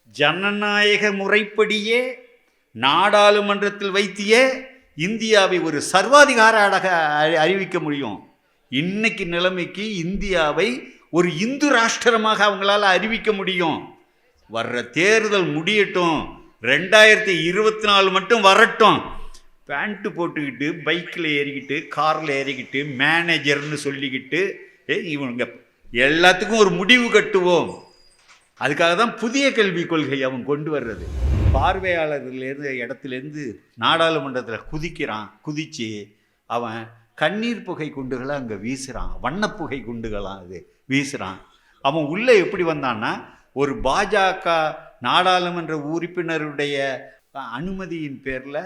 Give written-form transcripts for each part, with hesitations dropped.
ஜனநாயக முறைப்படியே நாடாளுமன்றத்தில் வைத்தியே இந்தியாவை ஒரு சர்வாதிகார அறிவிக்க முடியும். இன்னைக்கு நிலைமைக்கு இந்தியாவை ஒரு இந்து ராஷ்டிரமாக அவங்களால அறிவிக்க முடியும். வர்ற தேர்தல் முடியட்டும், 2024 மட்டும் வரட்டும். பேண்ட்டு போட்டுக்கிட்டு பைக்கில் ஏறிக்கிட்டு காரில் ஏறிக்கிட்டு மேனேஜர்னு சொல்லிக்கிட்டு இவங்க எல்லாத்துக்கும் ஒரு முடிவு கட்டுவோம். அதுக்காக தான் புதிய கல்விக் கொள்கை அவன் கொண்டு வர்றது. பார்வையாளர்லேருந்து இடத்துலேருந்து நாடாளுமன்றத்தில் குதித்து அவன் கண்ணீர் புகை குண்டுகளை அங்கே வீசுகிறான், வண்ணப்புகை குண்டுகளாம் அது வீசுகிறான். அவன் உள்ளே எப்படி வந்தான்னா, ஒரு பாஜக நாடாளுமன்ற உறுப்பினருடைய அனுமதியின் பேரில்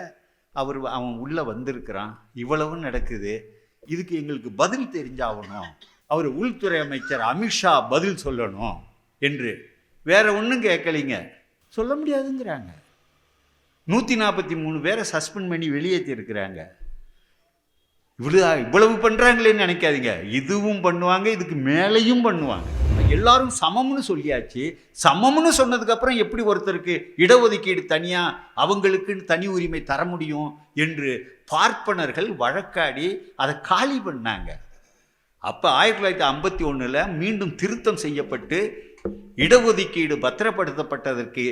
அவன் உள்ளே வந்திருக்கிறான். இவ்வளவு நடக்குது. இதுக்கு எங்களுக்கு பதில் தெரிஞ்சாகணும். அவர் உள்துறை அமைச்சர் அமித்ஷா பதில் சொல்லணும் என்று வேற ஒன்றும் கேட்கலிங்க. சொல்ல முடியாதுங்கிறாங்க. 143 பேரை சஸ்பெண்ட் பண்ணி வெளியேற்றி இருக்கிறாங்க. இவ்வளவு பண்ணுறாங்களேன்னு நினைக்காதீங்க. இதுவும் பண்ணுவாங்க, இதுக்கு மேலேயும் பண்ணுவாங்க. எல்லாரும் சமம்னு சொல்லியாச்சு. சமம்னு சொன்னதுக்கப்புறம் எப்படி ஒருத்தருக்கு இடஒதுக்கீடு தனியாக அவங்களுக்குன்னு தனி உரிமை தர முடியும் என்று பார்ப்பனர்கள் வழக்காடி அதை காலி பண்ணாங்க. அப்போ 1951 மீண்டும் திருத்தம் செய்யப்பட்டு இடஒதுக்கீடு பத்திரப்படுத்தப்பட்டதற்கு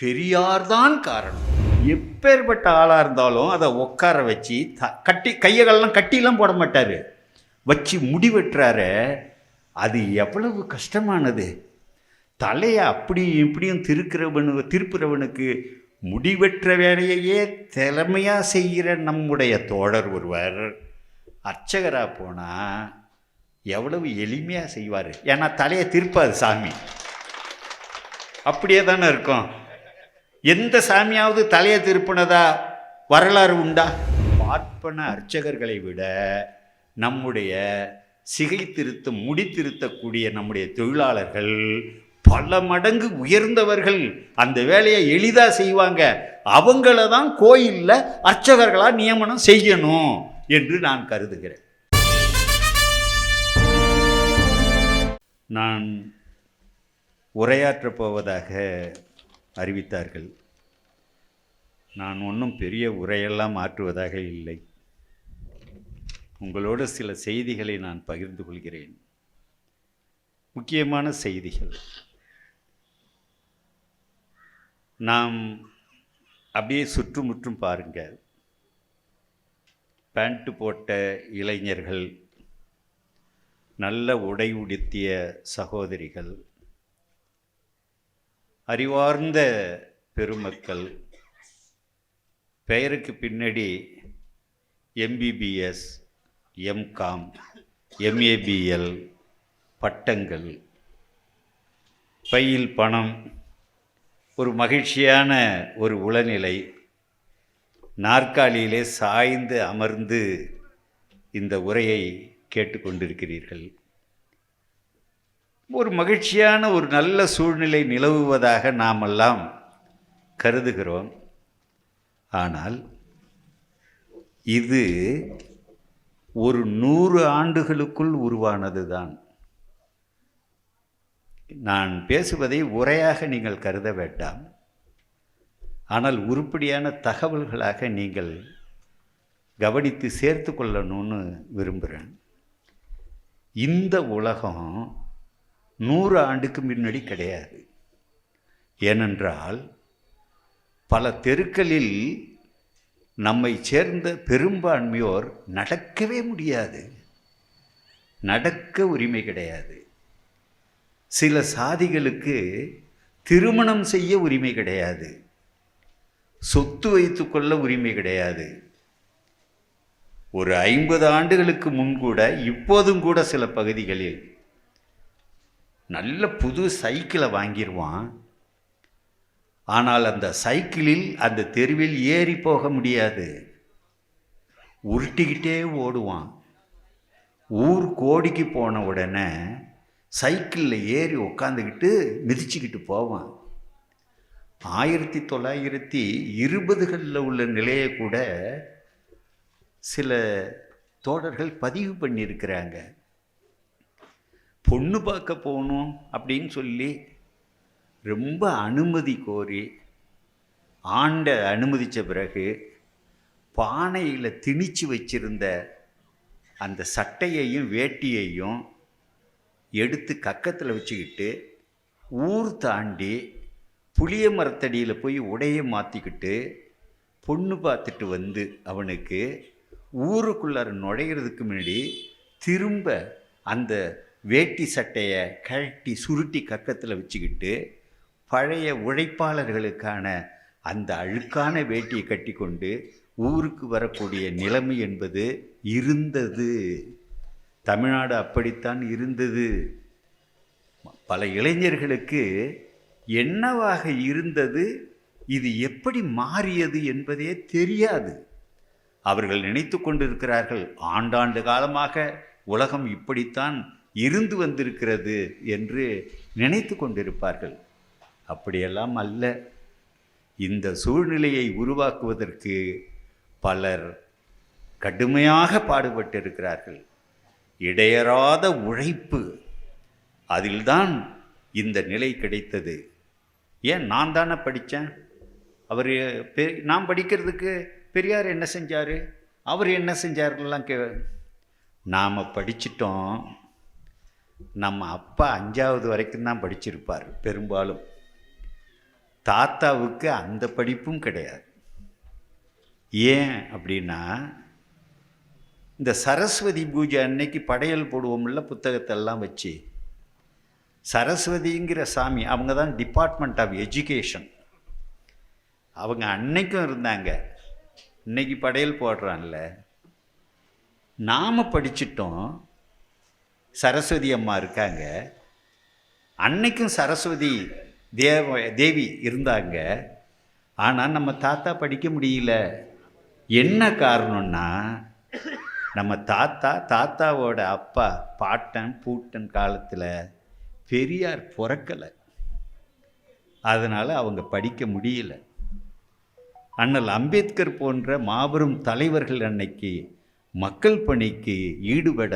பெரியார்தான் காரணம். எப்பேற்பட்ட ஆளாக இருந்தாலும் அதை உட்கார வச்சு கையெல்லாம் கட்டிலாம் போட மாட்டார், வச்சு முடிவெட்டுறாரு. அது எவ்வளவு கஷ்டமானது. தலையை அப்படி இப்படியும் திருப்புறவனுக்கு முடிவெற்ற வேலையையே திறமையாக செய்கிற நம்முடைய தோழர் ஒருவர் அர்ச்சகராக போனால் எவ்வளவு எளிமையாக செய்வார். ஏன்னா தலையை திருப்பாது சாமி, அப்படியே தானே இருக்கும். எந்த சாமியாவது தலையை திருப்பினதா வரலாறு உண்டா? பார்ப்பன அர்ச்சகர்களை விட நம்முடைய சிகை திருத்தம் முடித்திருத்தக்கூடிய நம்முடைய தொழிலாளர்கள் பல மடங்கு உயர்ந்தவர்கள். அந்த வேலையை எளிதாக செய்வாங்க. அவங்கள தான் கோயிலில் அர்ச்சகர்களாக நியமனம் செய்யணும் என்று நான் கருதுகிறேன். நான் உரையாற்றப் போவதாக அறிவித்தார்கள். நான் ஒன்றும் பெரிய உரையெல்லாம் ஆற்றுவதாக இல்லை. உங்களோடு சில செய்திகளை நான் பகிர்ந்து கொள்கிறேன். முக்கியமான செய்திகள். நாம் அப்படியே சுற்றுமுற்றும் பாருங்கள். பேண்ட்டு போட்ட இளைஞர்கள், நல்ல உடை உடுத்திய சகோதரிகள், அறிவார்ந்த பெருமக்கள், பெயருக்கு பின்னாடி MBBS, MCOM, MABL பட்டங்கள், பையில் பணம், ஒரு மகிழ்ச்சியான ஒரு உளநிலை, நாற்காலியிலே சாய்ந்து அமர்ந்து இந்த உரையை கேட்டுக்கொண்டிருக்கிறீர்கள். ஒரு மகிழ்ச்சியான ஒரு நல்ல சூழ்நிலை நிலவுவதாக நாமெல்லாம் கருதுகிறோம். ஆனால் இது ஒரு 100 ஆண்டுகளுக்குள் உருவானது தான். நான் பேசுவதை உரையாக நீங்கள் கருத வேண்டாம். ஆனால் உருப்படியான தகவல்களாக நீங்கள் கவனித்து சேர்த்து கொள்ளணும்னு விரும்புகிறேன். இந்த உலகம் 100 ஆண்டுக்கு முன்னாடி கிடையாது. ஏனென்றால் பல தெருக்களில் நம்மை சேர்ந்த பெரும்பான்மையோர் நடக்கவே முடியாது, நடக்க உரிமை கிடையாது. சில சாதிகளுக்கு திருமணம் செய்ய உரிமை கிடையாது, சொத்து வைத்து கொள்ள உரிமை கிடையாது. ஒரு 50 ஆண்டுகளுக்கு முன் கூட, இப்போதும் கூட சில பகுதிகளில் நல்ல புது சைக்கிளை வாங்கிடுவான். ஆனால் அந்த சைக்கிளில் அந்த தெருவில் ஏறி போக முடியாது, உருட்டிக்கிட்டே ஓடுவான். ஊர் கோடிக்கு போன உடனே சைக்கிளில் ஏறி உட்காந்துக்கிட்டு மிதிச்சுக்கிட்டு போவான். 1920களில் உள்ள நிலையை கூட சில தோழர்கள் பதிவு பண்ணியிருக்கிறாங்க. பொண்ணு பார்க்க போகணும் அப்படின்னு சொல்லி ரொம்ப அனுமதி கோரி ஆண்ட அனுமதித்த பிறகு பானையில் திணிச்சு வச்சிருந்த அந்த சட்டையையும் வேட்டியையும் எடுத்து கக்கத்தில் வச்சுக்கிட்டு ஊர் தாண்டி புளிய மரத்தடியில் போய் உடையை மாற்றிக்கிட்டு பொண்ணு பார்த்துட்டு வந்து அவனுக்கு ஊருக்குள்ளார நுழையிறதுக்கு முன்னாடி திரும்ப அந்த வேட்டி சட்டையை கழட்டி சுருட்டி கக்கத்தில் வச்சுக்கிட்டு பழைய உழைப்பாளர்களுக்கான அந்த அழுக்கான வேட்டியை கட்டி கொண்டு ஊருக்கு வரக்கூடிய நிலைமை என்பது இருந்தது. தமிழ்நாடு அப்படித்தான் இருந்தது. பல இளைஞர்களுக்கு என்னவாக இருந்தது, இது எப்படி மாறியது என்பதே தெரியாது. அவர்கள் நினைத்து கொண்டிருக்கிறார்கள் ஆண்டாண்டு காலமாக உலகம் இப்படித்தான் இருந்து வந்திருக்கிறது என்று நினைத்து கொண்டிருப்பார்கள். அப்படியெல்லாம் அல்ல. இந்த சூழ்நிலையை உருவாக்குவதற்கு பலர் கடுமையாக பாடுபட்டிருக்கிறார்கள். இடையறாத உழைப்பு, அதில்தான் இந்த நிலை கிடைத்தது. ஏன் நான் தானே படித்தேன், நான் படிக்கிறதுக்கு பெரியார் என்ன செஞ்சார், அவர் என்ன செஞ்சார்கள்லாம் நாம் படிச்சிட்டோம். நம்ம அப்பா 5வது வரைக்கும் தான் படிச்சிருப்பார் பெரும்பாலும். தாத்தாவுக்கு அந்த படிப்பும் கிடையாது. ஏன் அப்படின்னா, இந்த சரஸ்வதி பூஜை அன்னைக்கு படையல் போடுவோம்ல புத்தகத்தெல்லாம் வச்சு, சரஸ்வதிங்கிற சாமி அவங்க தான் டிபார்ட்மெண்ட் ஆஃப் எஜுகேஷன். அவங்க அன்னைக்கும் இருந்தாங்க, இன்னைக்கு படையல் போடுறான்ல. நாம் படிச்சிட்டோம், சரஸ்வதி அம்மா இருக்காங்க, அன்னைக்கும் சரஸ்வதி தேவி இருந்தாங்க. ஆனால் நம்ம தாத்தா படிக்க முடியல. என்ன காரணம்னா, நம்ம தாத்தாவோட அப்பா பாட்டன் பூட்டன் காலத்தில் பெரியார் பிறக்கலை. அதனால் அவங்க படிக்க முடியல. அண்ணல் அம்பேத்கர் போன்ற மாபெரும் தலைவர்கள் அன்னைக்கு மக்கள் பணிக்கு ஈடுபட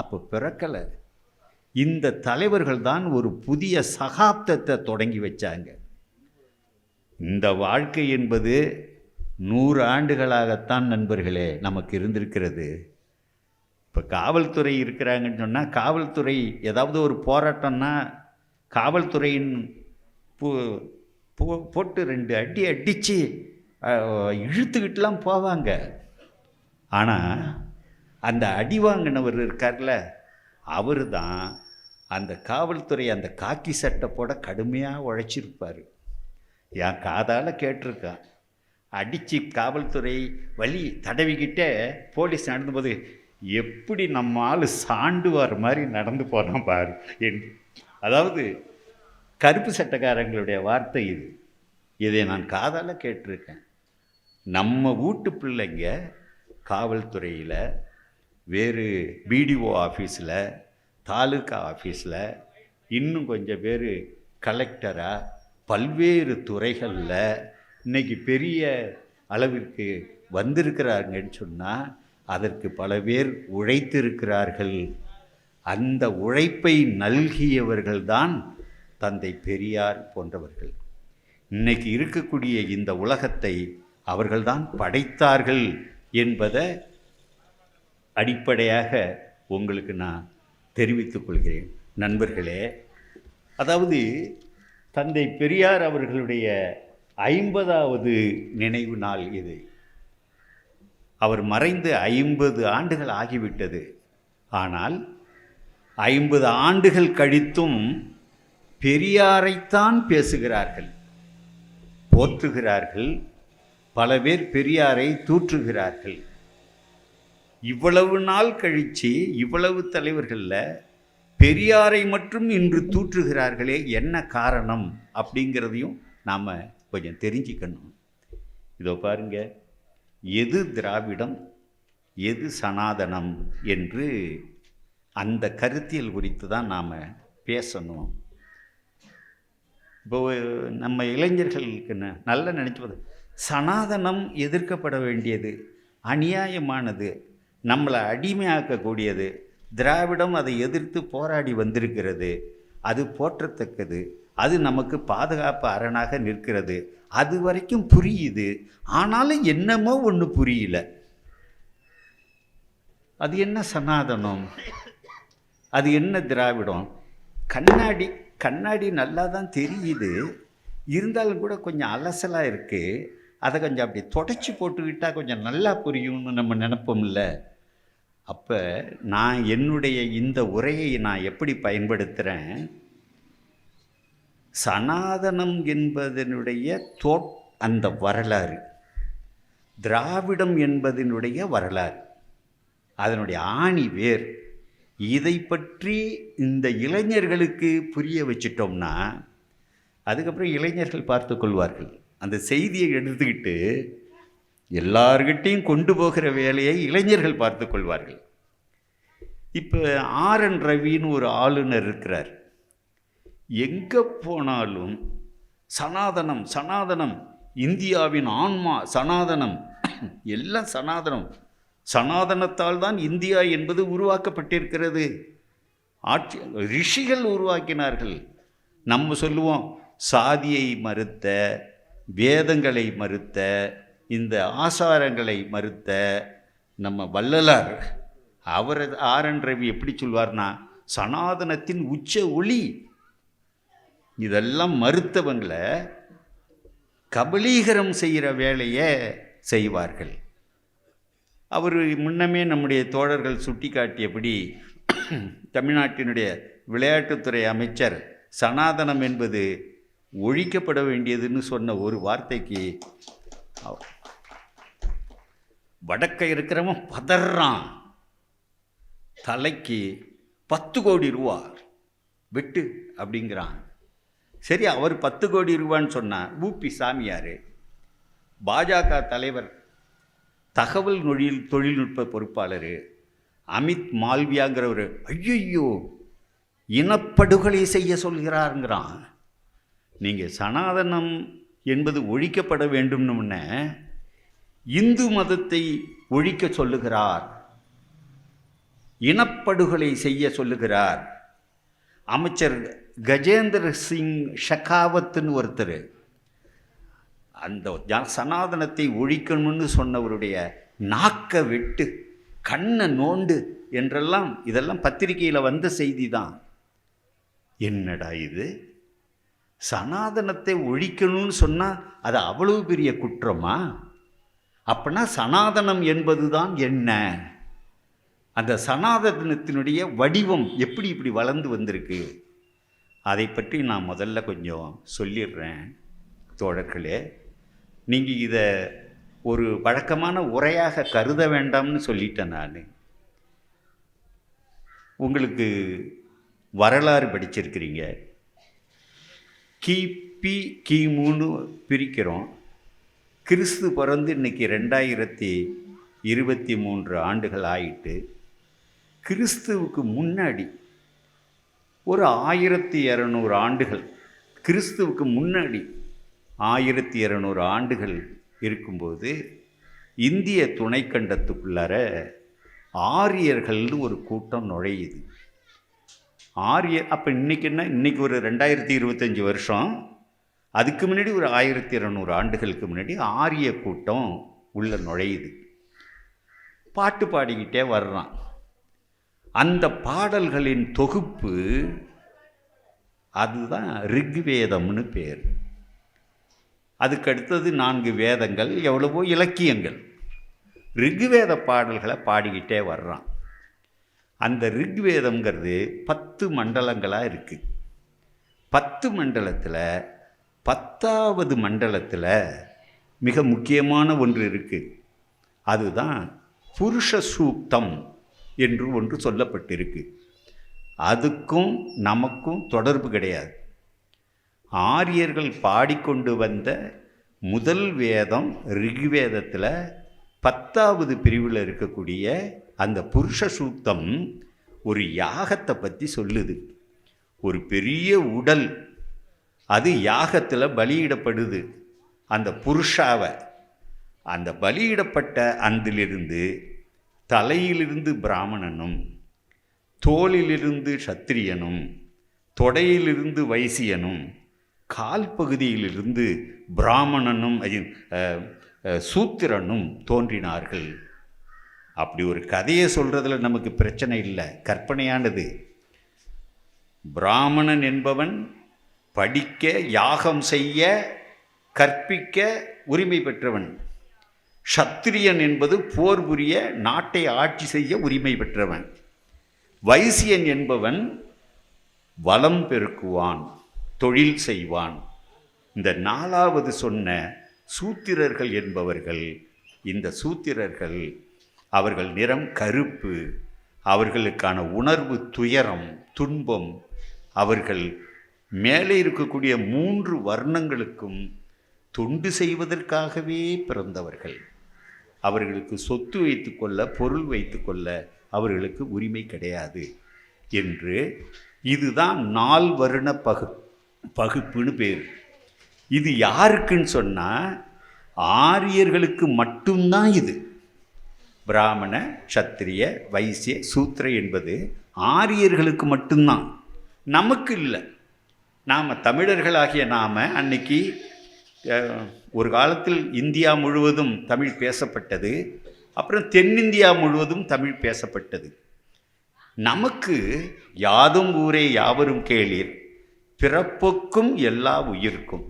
அப்போ பிறக்கலை. இந்த தலைவர்கள் தான் ஒரு புதிய சகாப்தத்தை தொடங்கி வச்சாங்க. இந்த வாழ்க்கை என்பது 100 ஆண்டுகளாகத்தான் நண்பர்களே நமக்கு இருந்திருக்கிறது. இப்போ காவல்துறை இருக்கிறாங்கன்னு சொன்னால், காவல்துறை ஏதாவது ஒரு போராட்டம்னா காவல்துறையின் போட்டு 2 அடி அடித்து இழுத்துக்கிட்டுலாம் போவாங்க. ஆனால் அந்த அடி வாங்கினவர் இருக்கார்ல, அவர் தான் அந்த காவல்துறை அந்த காக்கி சட்டை போட கடுமையாக உழைச்சிருப்பார். என் காதால் கேட்டிருக்கான். அடித்து காவல்துறை வழி தடவிக்கிட்டே போலீஸ் நடந்தும்போது எப்படி நம்ம ஆள் சாண்டுவார் மாதிரி நடந்து போகிறான் பாரு என்று. அதாவது கருப்பு சட்டக்காரங்களுடைய வார்த்தை இது. இதை நான் காதால் கேட்டிருக்கேன். நம்ம வீட்டு பிள்ளைங்க காவல்துறையில், வேறு பிடிஓ ஆஃபீஸில், தாலுக்கா ஆஃபீஸில், இன்னும் கொஞ்சம் பேர் கலெக்டராக, பல்வேறு துறைகளில் இன்றைக்கி பெரிய அளவிற்கு வந்திருக்கிறாங்கன்னு சொன்னால் அதற்கு பல பேர் உழைத்திருக்கிறார்கள். அந்த உழைப்பை நல்கியவர்கள்தான் தந்தை பெரியார் போன்றவர்கள். இன்னைக்கு இருக்கக்கூடிய இந்த உலகத்தை அவர்கள்தான் படைத்தார்கள் என்பதை அடிப்படையாக உங்களுக்கு நான் தெரிவித்துக் கொள்கிறேன் நண்பர்களே. அதாவது தந்தை பெரியார் அவர்களுடைய 50வது நினைவு நாள் இது. அவர் மறைந்து 50 ஆண்டுகள் ஆகிவிட்டது. ஆனால் 50 ஆண்டுகள் கழித்தும் பெரியாரைத்தான் பேசுகிறார்கள், போற்றுகிறார்கள். பல பேர் பெரியாரை தூற்றுகிறார்கள். இவ்வளவு நாள் கழித்து இவ்வளவு தலைவர்களில் பெரியாரை மட்டும் இன்று தூற்றுகிறார்களே, என்ன காரணம் அப்படிங்கிறதையும் நாம் கொஞ்சம் தெரிஞ்சுக்கணும். இதோ பாருங்க, எது திராவிடம் எது சனாதனம் என்று அந்த கருத்தியல் குறித்து தான் நாம் பேசணும். இப்போ நம்ம இளைஞர்களுக்கு நல்லா நினச்சி, சனாதனம் எதிர்க்கப்பட வேண்டியது, அநியாயமானது, நம்மளை அடிமையாக்கக்கூடியது. திராவிடம் அதை எதிர்த்து போராடி வந்திருக்கிறது, அது போற்றத்தக்கது. அது நமக்கு பாதுகாப்பு அரணாக நிற்கிறது. அது வரைக்கும் புரியுது. ஆனாலும் என்னமோ ஒன்று புரியல. அது என்ன சனாதனம், அது என்ன திராவிடம்? கண்ணாடி நல்லா தான் தெரியுது, இருந்தாலும் கூட கொஞ்சம் அலசலாக இருக்குது. அதை கொஞ்சம் அப்படி தொடச்சி போட்டுக்கிட்டால் கொஞ்சம் நல்லா புரியும்னு நம்ம நினைப்போம்ல. அப்போ நான் என்னுடைய இந்த உரையை நான் எப்படி பயன்படுத்துகிறேன், சனாதனம் என்பதனுடைய அந்த வரலாறு, திராவிடம் என்பதனுடைய வரலாறு, அதனுடைய ஆணி வேர், இதை பற்றி இந்த இளைஞர்களுக்கு புரிய வச்சிட்டோம்னா அதுக்கப்புறம் இளைஞர்கள் பார்த்து கொள்வார்கள். அந்த செய்தியை எடுத்துக்கிட்டு எல்லார்கிட்டையும் கொண்டு போகிற வேலையை இளைஞர்கள் பார்த்து கொள்வார்கள். இப்போ RN ரவின்னு ஒரு ஆளுநர் இருக்கிறார். எங்கே போனாலும் சனாதனம் சனாதனம், இந்தியாவின் ஆன்மா சனாதனம், எல்லாம் சனாதனம், சனாதனத்தால் தான் இந்தியா என்பது உருவாக்கப்பட்டிருக்கிறது. ரிஷிகள் உருவாக்கினார்கள். நம்ம சொல்லுவோம் சாதியை மறுத்த, வேதங்களை மறுத்த, இந்த ஆசாரங்களை மறுத்த நம்ம வள்ளலார், அவர் RN ரவி எப்படி சொல்வார்னா, சனாதனத்தின் உச்ச ஒளி. இதெல்லாம் மறுத்தவங்களை கபலீகரம் செய்கிற வேலையை செய்வார்கள். அவர் முன்னமே நம்முடைய தோழர்கள் சுட்டி காட்டியபடி தமிழ்நாட்டினுடைய விளையாட்டுத்துறை அமைச்சர் சனாதனம் என்பது ஒழிக்கப்பட வேண்டியதுன்னு சொன்ன ஒரு வார்த்தைக்கு வடக்க இருக்கிறவன் பதறான். தலைக்கு 10 கோடி ரூபா வெட்டு அப்படிங்கிறான். சரி, அவர் 10 கோடி ரூபான்னு சொன்னார். ஊபி சாமியார், பாஜக தலைவர், தகவல் தொழில்நுட்ப பொறுப்பாளர் அமித் மால்வியாங்கிறவர், ஐயோ இனப்படுகொலை செய்ய சொல்கிறாருங்கிறான். நீங்கள் சனாதனம் என்பது ஒழிக்கப்பட வேண்டும்னு இந்து மதத்தை ஒழிக்க சொல்லுகிறார், இனப்படுகொலை செய்ய சொல்லுகிறார். அமைச்சர் கஜேந்திர சிங் ஷெகாவத்துன்னு ஒருத்தர், அந்த சனாதனத்தை ஒழிக்கணும்னு சொன்னவருடைய நாக்க வெட்டு, கண்ணை நோண்டு என்றெல்லாம் இதெல்லாம் பத்திரிகையில் வந்த செய்தி தான். என்னடா இது, சனாதனத்தை ஒழிக்கணும்னு சொன்னால் அது அவ்வளவு பெரிய குற்றமா? அப்படின்னா சனாதனம் என்பது தான் என்ன? அந்த சனாதனத்தினுடைய வடிவம் எப்படி இப்படி வளர்ந்து வந்திருக்கு, அதை பற்றி நான் முதல்ல கொஞ்சம் சொல்லிடுறேன் தோழர்களே. நீங்கள் இதை ஒரு வழக்கமான உரையாக கருத வேண்டாம்னு சொல்லிட்டேன். நான் உங்களுக்கு வரலாறு படிச்சிருக்கிறீங்க. கிபி கிமுன்னு பிரிக்கிறோம். கிறிஸ்து பிறந்து இன்றைக்கி 2023 ஆண்டுகள் ஆயிட்டு. கிறிஸ்துவுக்கு முன்னாடி ஒரு 1200 ஆண்டுகள், கிறிஸ்துவுக்கு முன்னாடி 1200 ஆண்டுகள் இருக்கும்போது இந்திய துணைக்கண்டத்துக்குள்ளார ஆரியர்கள்னு ஒரு கூட்டம் நுழையுது. அப்போ இன்றைக்கி என்ன, இன்றைக்கி ஒரு 2025 வருஷம், அதுக்கு முன்னாடி ஒரு 1200 ஆண்டுகளுக்கு முன்னாடி ஆரிய கூட்டம் உள்ள நுழையுது. பாட்டு பாடிக்கிட்டே வர்றான். அந்த பாடல்களின் தொகுப்பு அதுதான் ரிக்வேதம்னு பேர். அதுக்கு அடுத்தது 4 வேதங்கள், எவ்வளவோ இலக்கியங்கள். ரிக்வேத பாடல்களை பாடிக்கிட்டே வர்றான். அந்த ரிக்வேதம்ங்கிறது 10 மண்டலங்களாக இருக்குது. 10 மண்டலத்தில் 10வது மண்டலத்தில் மிக முக்கியமான ஒன்று இருக்குது. அதுதான் புருஷ சூக்தம் என்று ஒன்று சொல்லப்பட்டிருக்கு. அதுக்கும் நமக்கும் தொடர்பு கிடையாது. ஆரியர்கள் பாடிக்கொண்டு வந்த முதல் வேதம் ரிக்வேதத்தில் 10வது பிரிவில் இருக்கக்கூடிய அந்த புருஷ சூக்தம் ஒரு யாகத்தை பற்றி சொல்லுது. ஒரு பெரிய உடல், அது யாகத்தில் பலியிடப்படுது. அந்த புருஷாவை, அந்த பலியிடப்பட்ட அந்திலிருந்து தலையிலிருந்து பிராமணனும், தோளிலிருந்து சத்திரியனும், தொடையிலிருந்து வைசியனும், கால் பகுதியிலிருந்து பிராமணனும் சூத்திரனும் தோன்றினார்கள். அப்படி ஒரு கதையை சொல்கிறதுல நமக்கு பிரச்சனை இல்லை, கற்பனையானது. பிராமணன் என்பவன் படிக்க, யாகம் செய்ய, கற்பிக்க உரிமை பெற்றவன். சத்திரியன் என்பது போர் புரிய, நாட்டை ஆட்சி செய்ய உரிமை பெற்றவன். வைசியன் என்பவன் வளம் பெருக்குவான், தொழில் செய்வான். இந்த 4வது சொன்ன சூத்திரர்கள் என்பவர்கள், இந்த சூத்திரர்கள் அவர்கள் நிறம் கருப்பு, அவர்களுக்கான உணர்வு துயரம், துன்பம். அவர்கள் மேலே இருக்கக்கூடிய 3 வர்ணங்களுக்கும் தொண்டு செய்வதற்காகவே பிறந்தவர்கள். அவர்களுக்கு சொத்து வைத்துக்கொள்ள, பொருள் வைத்துக்கொள்ள அவர்களுக்கு உரிமை கிடையாது என்று. இதுதான் 4 வருண பகுப்புன்னு பேர். இது யாருக்குன்னு சொன்னால் ஆரியர்களுக்கு மட்டும்தான். இது பிராமண, சத்திரிய, வைசிய, சூத்திர என்பது ஆரியர்களுக்கு மட்டும்தான், நமக்கு இல்லை. நாம் தமிழர்களாகிய நாம் அன்னைக்கு ஒரு காலத்தில் இந்தியா முழுவதும் தமிழ் பேசப்பட்டது, அப்புறம் தென்னிந்தியா முழுவதும் தமிழ் பேசப்பட்டது. நமக்கு யாதும் ஊரே யாவரும் கேளீர், பிறப்புக்கும் எல்லா உயிருக்கும்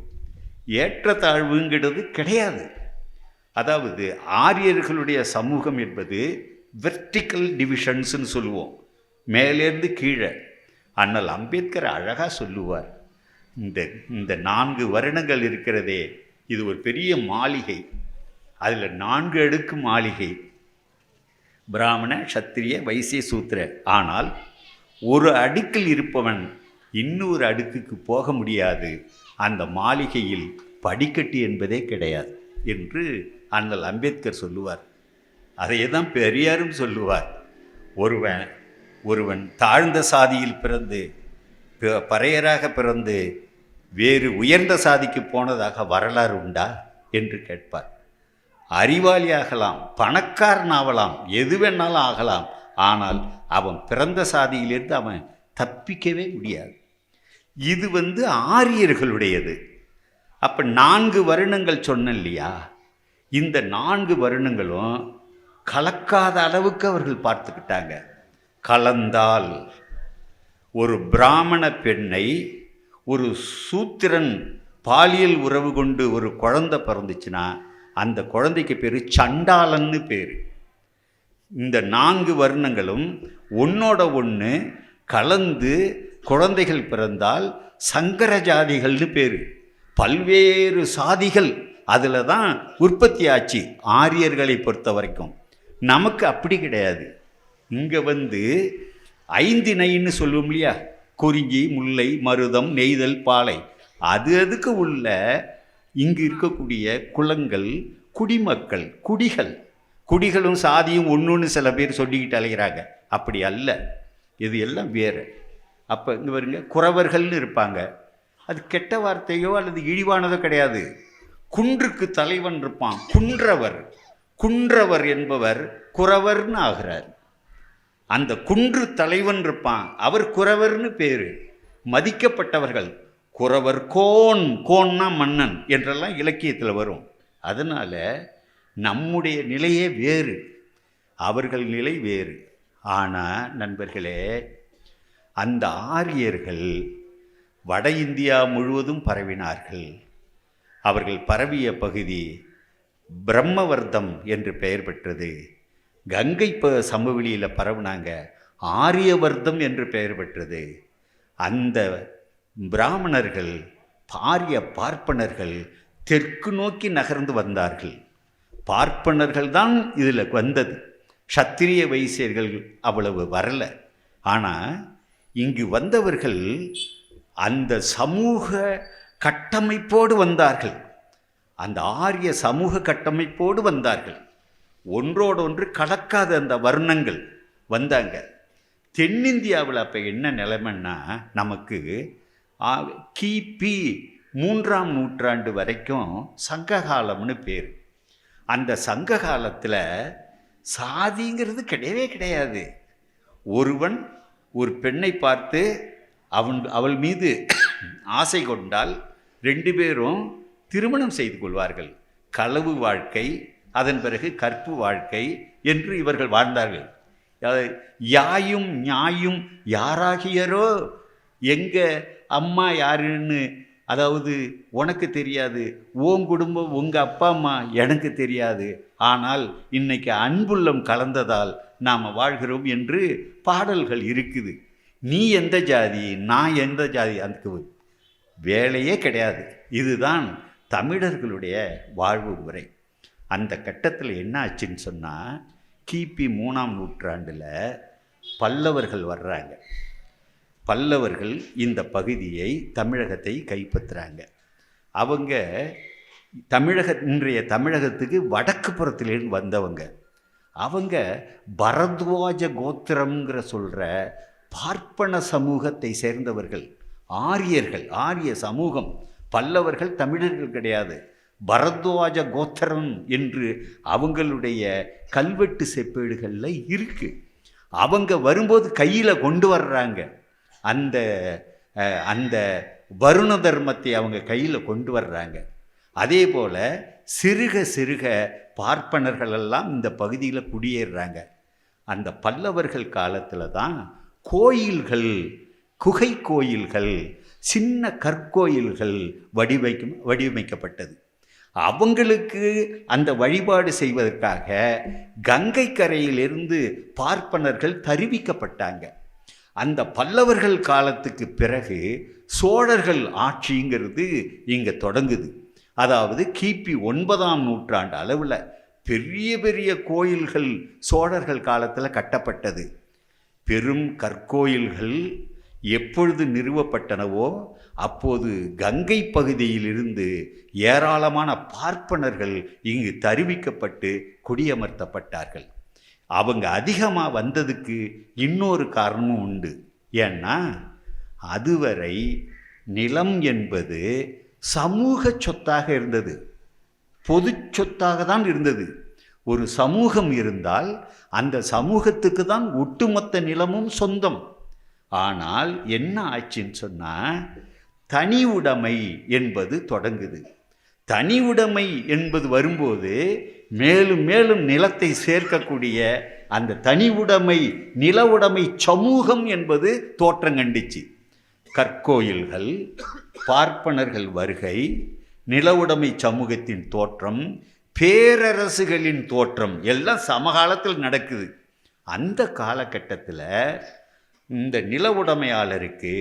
ஏற்றத்தாழ்வுங்கிறது கிடையாது. அதாவது ஆரியர்களுடைய சமூகம் என்பது வெர்டிக்கல் டிவிஷன்ஸ்ன்னு சொல்லுவோம், மேலேருந்து கீழே. அண்ணல் அம்பேத்கர் அழகாக சொல்லுவார், இந்த 4 வருணங்கள் இருக்கிறதே, இது ஒரு பெரிய மாளிகை, அதில் 4 அடுக்கு மாளிகை, பிராமண, சத்திரிய, வைசிய, சூத்திர. ஆனால் ஒரு அடுக்கில் இருப்பவன் இன்னொரு அடுக்குக்கு போக முடியாது, அந்த மாளிகையில் படிக்கட்டு என்பதே கிடையாது என்று அண்ணல் அம்பேத்கர் சொல்லுவார். அதையே தான் பெரியாரும் சொல்லுவார். ஒருவன் தாழ்ந்த சாதியில் பிறந்து பறையராக பிறந்து வேறு உயர்ந்த சாதிக்கு போனதாக வரலாறு உண்டா என்று கேட்பார். அறிவாளியாகலாம், பணக்காரனாகலாம், எது வேணாலும் ஆகலாம், ஆனால் அவன் பிறந்த சாதியிலிருந்து அவன் தப்பிக்கவே முடியாது. இது ஆரியர்களுடையது. அப்போ 4 வருணங்கள் சொன்னேன் இல்லையா, இந்த 4 வருணங்களும் கலக்காத அளவுக்கு அவர்கள் பார்த்துக்கிட்டாங்க. கலந்தால் ஒரு பிராமண பெண்ணை ஒரு சூத்திரன் பாலியல் உறவு கொண்டு ஒரு குழந்தை பிறந்துச்சுன்னா அந்த குழந்தைக்கு பேர் சண்டாளன்னு பேர். இந்த 4 வருணங்களும் ஒன்றோட ஒன்று கலந்து குழந்தைகள் பிறந்தால் சங்கர ஜாதிகள்னு பேர். பல்வேறு சாதிகள் அதில் தான் உற்பத்தி ஆச்சு ஆரியர்களை பொறுத்த வரைக்கும். நமக்கு அப்படி கிடையாது. இங்கே 5 நைன்னு சொல்லுவோம் இல்லையா, குறிஞ்சி, முல்லை, மருதம், நெய்தல், பாலை, அதுக்கு உள்ள இங்கு இருக்கக்கூடிய குலங்கள், குடிமக்கள், குடிகளும் சாதியும் ஒன்றுன்னு சில பேர் சொல்லிக்கிட்டு அலைகிறாங்க. அப்படி அல்ல, இது எல்லாம் வேறு. அப்போ இங்கே வருங்க, குறவர்கள்னு இருப்பாங்க. அது கெட்ட வார்த்தையோ அல்லது இழிவானதோ கிடையாது. குன்றுக்கு தலைவன் இருப்பான், குன்றவர் என்பவர் குறவர்னு ஆகிறார். அந்த குன்று தலைவன் இருப்பான், அவர் குறவர்னு பேர். மதிக்கப்பட்டவர்கள் குறவர், கோன்னா மன்னன் என்றெல்லாம் இலக்கியத்தில் வரும். அதனால் நம்முடைய நிலையே வேறு, அவர்கள் நிலை வேறு. ஆனால் நண்பர்களே, அந்த ஆரியர்கள் வட இந்தியா முழுவதும் பரவினார்கள். அவர்கள் பரவிய பகுதி பிரம்மவர்த்தம் என்று பெயர் பெற்றது. கங்கை சமவெளியில் பரவுனாங்க, ஆரியவர்த்தம் என்று பெயர் பெற்றது. அந்த பிராமணர்கள், பார்ப்பனர்கள் தெற்கு நோக்கி நகர்ந்து வந்தார்கள். பார்ப்பனர்கள் தான் இதில் வந்தது, சத்திரிய வைசியர்கள் அவ்வளவு வரல. ஆனால் இங்கு வந்தவர்கள் அந்த சமூக கட்டமைப்போடு வந்தார்கள், அந்த ஆரிய சமூக கட்டமைப்போடு வந்தார்கள். ஒன்றோடொன்று கலக்காத அந்த வர்ணங்கள் வந்தாங்க. தென்னிந்தியாவில் அப்போ என்ன நிலைமைன்னா, நமக்கு கிபி 3ஆம் நூற்றாண்டு வரைக்கும் சங்ககாலம்னு பேர். அந்த சங்க காலத்தில் சாதிங்கிறது கிடையவே கிடையாது. ஒருவன் ஒரு பெண்ணை பார்த்து அவள் மீது ஆசை கொண்டால் 2 பேரும் திருமணம் செய்து கொள்வார்கள். களவு வாழ்க்கை, அதன் பிறகு கற்பு வாழ்க்கை என்று இவர்கள் வாழ்ந்தார்கள். யாயும் ஞாயும் யாராகியரோ, எங்க அம்மா யாருன்னு, அதாவது உனக்கு தெரியாது, உன் குடும்பம் உங்கள் அப்பா அம்மா எனக்கு தெரியாது, ஆனால் இன்னைக்கு அன்புள்ளம் கலந்ததால் நாம் வாழ்கிறோம் என்று பாடல்கள் இருக்குது. நீ எந்த ஜாதி, நான் எந்த ஜாதி, அதுக்கு வேலையே கிடையாது. இதுதான் தமிழர்களுடைய வாழ்வு முறை. அந்த கட்டத்தில் என்ன ஆச்சுன்னு சொன்னால், கிபி 3ஆம் நூற்றாண்டில் பல்லவர்கள் வர்றாங்க. பல்லவர்கள் இந்த பகுதியை, தமிழகத்தை கைப்பற்றுறாங்க. அவங்க இன்றைய தமிழகத்துக்கு வடக்கு புறத்திலேருந்து வந்தவங்க. அவங்க பரத்வாஜ கோத்திரம்ங்கிற சொல்கிற பார்ப்பன சமூகத்தை சேர்ந்தவர்கள், ஆரியர்கள், ஆரிய சமூகம். பல்லவர்கள் தமிழர்கள் கிடையாது. பரத்வாஜ கோத்திரம் என்று அவங்களுடைய கல்வெட்டு செப்பேடுகளில் இருக்குது. அவங்க வரும்போது கையில் கொண்டு வர்றாங்க அந்த அந்த வருண தர்மத்தை அவங்க கையில் கொண்டு வர்றாங்க. அதே போல் சிறுக சிறுக பார்ப்பனர்களெல்லாம் இந்த பகுதியில் குடியேறுறாங்க. அந்த பல்லவர்கள் காலத்தில் தான் கோயில்கள், குகை கோயில்கள், சின்ன கற்கோயில்கள் வடிவமைக்கப்பட்டது. அவங்களுக்கு அந்த வழிபாடு செய்வதற்காக கங்கை கரையிலிருந்து பார்ப்பனர்கள் தருவிக்கப்பட்டாங்க. அந்த பல்லவர்கள் காலத்துக்கு பிறகு சோழர்கள் ஆட்சிங்கிறது இங்கே தொடங்குது. அதாவது கிபி 9ஆம் நூற்றாண்டு அளவில் பெரிய பெரிய கோயில்கள் சோழர்கள் காலத்தில் கட்டப்பட்டது. பெரும் கற்கோயில்கள் எப்பொழுது நிறுவப்பட்டனவோ அப்போது கங்கை பகுதியிலிருந்து ஏராளமான பார்ப்பனர்கள் இங்கு தருவிக்கப்பட்டு குடியமர்த்தப்பட்டார்கள். அவங்க அதிகமாக வந்ததுக்கு இன்னொரு காரணமும் உண்டு. ஏன்னா அதுவரை நிலம் என்பது சமூக சொத்தாக இருந்தது, பொது சொத்தாக தான் இருந்தது. ஒரு சமூகம் இருந்தால் அந்த சமூகத்துக்கு தான் ஒட்டுமொத்த நிலமும் சொந்தம். ஆனால் என்ன ஆச்சுன்னு சொன்னால், தனி உடைமை என்பது தொடங்குது. தனி உடைமை என்பது வரும்போது மேலும் மேலும் நிலத்தை சேர்க்கக்கூடிய அந்த தனி உடைமை, நில உடைமை சமூகம் என்பது தோற்றம் கண்டுச்சு. கற்கோயில்கள், பார்ப்பனர்கள் வருகை, நில உடைமை சமூகத்தின் தோற்றம், பேரரசுகளின் தோற்றம் எல்லாம் சமகாலத்தில் நடக்குது. அந்த காலகட்டத்தில் இந்த நில உடைமையாளருக்கு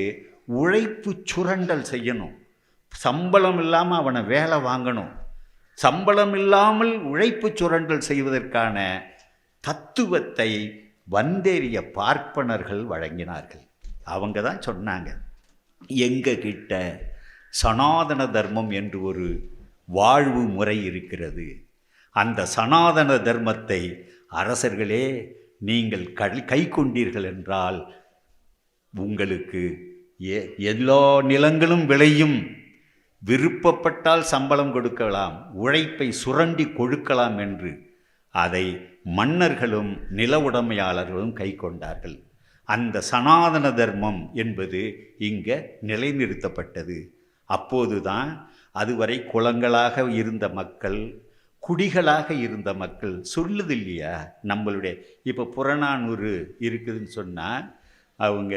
உழைப்பு சுரண்டல் செய்யணும், சம்பளம் இல்லாமல் அவனை வேலை வாங்கணும். சம்பளம் இல்லாமல் உழைப்பு சுரண்டல் செய்வதற்கான தத்துவத்தை வந்தேறிய பார்ப்பனர்கள் வழங்கினார்கள். அவங்க தான் சொன்னாங்க, எங்ககிட்ட சனாதன தர்மம் என்று ஒரு வாழ்வு முறை இருக்கிறது. அந்த சனாதன தர்மத்தை அரசர்களே நீங்கள் கை கொண்டீர்கள் என்றால் உங்களுக்கு எல்லா நிலங்களும் விளையும், விருப்பப்பட்டால் சம்பளம் கொடுக்கலாம், உழைப்பை சுரண்டி கொடுக்கலாம் என்று அதை மன்னர்களும் நில உடைமையாளர்களும் கை கொண்டார்கள். அந்த சனாதன தர்மம் என்பது இங்கே நிலைநிறுத்தப்பட்டது. அப்போதுதான் அதுவரை குலங்களாக இருந்த மக்கள், குடிகளாக இருந்த மக்கள், சொல்லுது இல்லையா நம்மளுடைய, இப்போ புறநானூறு இருக்குதுன்னு சொன்னால் அவங்க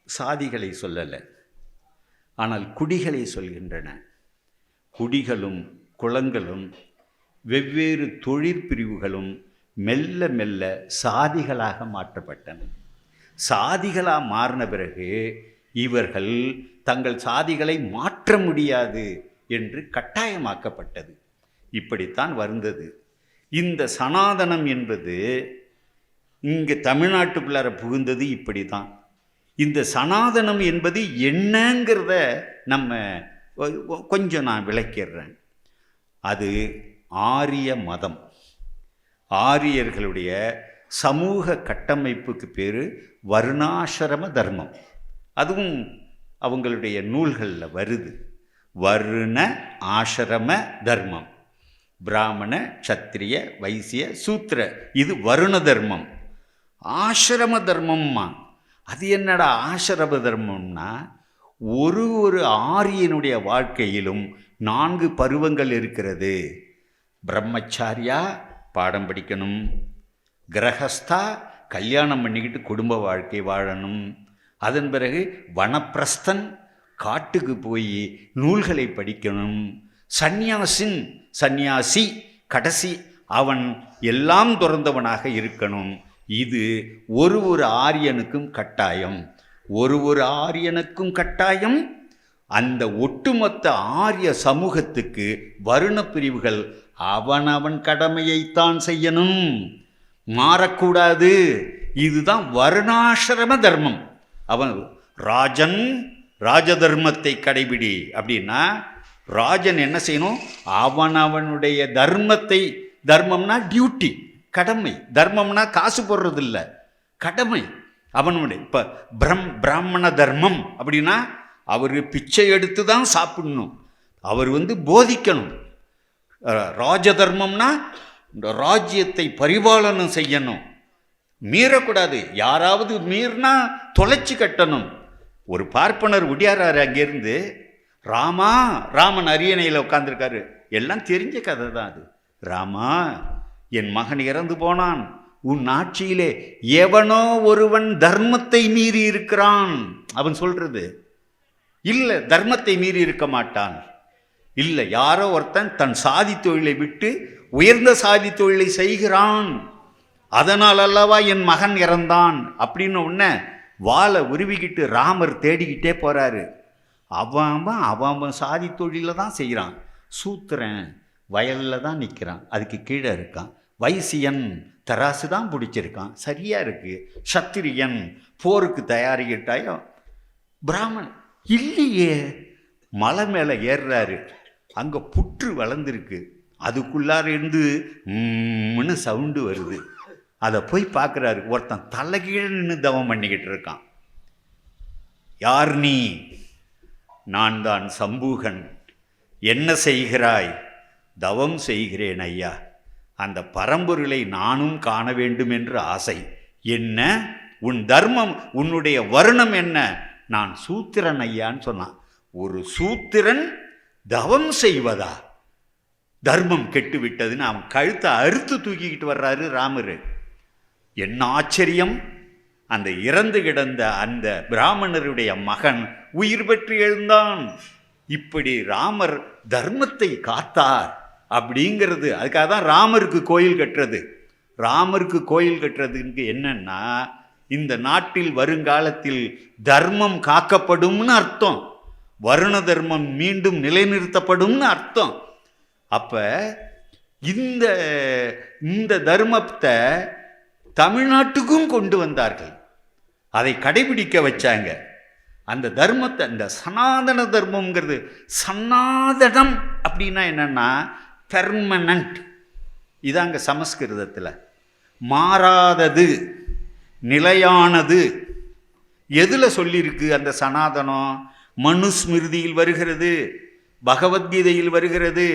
சாதிகளை சொல்லலை, ஆனால் குடிகளை சொல்கின்றன. குடிகளும் குலங்களும் வெவ்வேறு தொழிற்பிரிவுகளும் மெல்ல மெல்ல சாதிகளாக மாற்றப்பட்டன. சாதிகளாக மாறின பிறகு இவர்கள் தங்கள் சாதிகளை மாற்ற முடியாது என்று கட்டாயமாக்கப்பட்டது. இப்படித்தான் வந்தது. இந்த சனாதனம் என்பது இங்கே தமிழ்நாட்டுக்குள்ளார புகுந்தது இப்படி தான். இந்த சனாதனம் என்பது என்னங்கிறத நம்ம கொஞ்சம் நான் விளக்கிடுறேன். அது ஆரிய மதம். ஆரியர்களுடைய சமூக கட்டமைப்புக்கு பேர் வருணாசிரம தர்மம். அதுவும் அவங்களுடைய நூல்களில் வருது. வருண ஆசிரம தர்மம், பிராமண, சத்திரிய, வைசிய, சூத்திர, இது வருண தர்மம். ஆசிரம தர்மம்மா, அது என்னடா ஆசிரம தர்மம்னா, ஒரு ஒரு ஆரியனுடைய வாழ்க்கையிலும் 4 பருவங்கள் இருக்கிறது. பிரம்மச்சாரியா பாடம் படிக்கணும், கிரகஸ்தா கல்யாணம் பண்ணிக்கிட்டு குடும்ப வாழ்க்கை வாழணும், அதன் பிறகு வனப்பிரஸ்தன் காட்டுக்கு போய் நூல்களை படிக்கணும், சந்நியாசி கடைசி அவன் எல்லாம் துறந்தவனாக இருக்கணும். இது ஒரு ஒரு ஆரியனுக்கும் கட்டாயம், ஒரு ஒரு ஆரியனுக்கும் கட்டாயம். அந்த ஒட்டுமொத்த ஆரிய சமூகத்துக்கு வருண பிரிவுகள் அவனவன் கடமையைத்தான் செய்யணும், மாறக்கூடாது. இதுதான் வருணாசிரம தர்மம். அவன் ராஜன் ராஜ தர்மத்தை கடைபிடி அப்படின்னா, ராஜன் என்ன செய்யணும்? அவனவனுடைய தர்மத்தை, தர்மம்னா டியூட்டி, கடமை, தர்மம்னா காசு போடுறது இல்லை, கடமை அவனுடைய. இப்போ பிராமண தர்மம் அப்படின்னா அவர் பிச்சை எடுத்து தான் சாப்பிடணும், அவர் போதிக்கணும். ராஜ தர்மம்னா ராஜ்யத்தை பரிபாலனம் செய்யணும், மீறக்கூடாது. யாராவது மீறினா தொலைச்சி கட்டணும். ஒரு பார்ப்பனர் உடையாராரு, அங்கேருந்து ராமன் அரியணையில் உட்காந்துருக்காரு. எல்லாம் தெரிஞ்ச கதை தான் அது. ராமா, என் மகன் இறந்து போனான், உன் ஆட்சியிலே எவனோ ஒருவன் தர்மத்தை மீறி இருக்கிறான். அவன் சொல்றது இல்லை, தர்மத்தை மீறி இருக்க மாட்டான். இல்லை, யாரோ ஒருத்தன் தன் சாதி தொழிலை விட்டு உயர்ந்த சாதி தொழிலை செய்கிறான், அதனால் அல்லவா என் மகன் இறந்தான் அப்படின்னு உடனே வாளை உருவிக்கிட்டு ராமர் தேடிக்கிட்டே போறாரு. அவன் சாதி தொழில தான் செய்கிறான். சூத்திரன் வயலில் தான் நிற்கிறான், அதுக்கு கீழே இருக்கான். வைசியன் தராசு தான் பிடிச்சிருக்கான், சரியா இருக்கு. சத்திரியன் போருக்கு தயாரிக்கிட்டாயோ. பிராமணன் இல்லையே, மலை மேலே ஏறுறாரு, அங்கே புற்று வளர்ந்துருக்கு, அதுக்குள்ளார இருந்து சவுண்டு வருது. அதை போய் பார்க்குறாரு. ஒருத்தன் தலைகீழ நின்று தவம் பண்ணிக்கிட்டு இருக்கான். யார் நீ? நான் தான் சம்பூகன். என்ன செய்கிறாய்? தவம் செய்கிறேன் ஐயா. அந்த பரம்பொருளை நானும் காண வேண்டும் என்று ஆசை. என்ன உன் தர்மம், உன்னுடைய வருணம் என்ன? நான் சூத்திரன் ஐயான்னு சொன்னான். ஒரு சூத்திரன் தவம் செய்வதா? தர்மம் கெட்டு விட்டதுன்னு அவன் கழுத்தை அறுத்து தூக்கிக்கிட்டு வர்றாரு ராமர். என்ன ஆச்சரியம்! அந்த இறந்து கிடந்த அந்த பிராமணருடைய மகன் உயிர் பெற்று எழுந்தான். இப்படி ராமர் தர்மத்தை காத்தார் அப்படிங்கிறது. அதுக்காக தான் ராமருக்கு கோயில் கட்டுறது. ராமருக்கு கோயில் கட்டுறதுக்கு என்னன்னா, இந்த நாட்டில் வருங்காலத்தில் தர்மம் காக்கப்படும்னு அர்த்தம், வருண தர்மம் மீண்டும் நிலைநிறுத்தப்படும்னு அர்த்தம். அப்ப இந்த தர்மத்தை தமிழ்நாட்டுக்கும் கொண்டு வந்தார்கள், அதை கடைபிடிக்க வச்சாங்க. அந்த தர்மத்தை, இந்த சனாதன தர்மம்ங்கிறது, சனாதனம் அப்படின்னா என்னன்னா பெர்மனன்ட். இதாங்க சமஸ்கிருதத்தில் மாறாதது, நிலையானது. எதில் சொல்லியிருக்கு அந்த சனாதனம்? மனுஸ்மிருதியில் வருகிறது, பகவத்கீதையில் வருகிறது,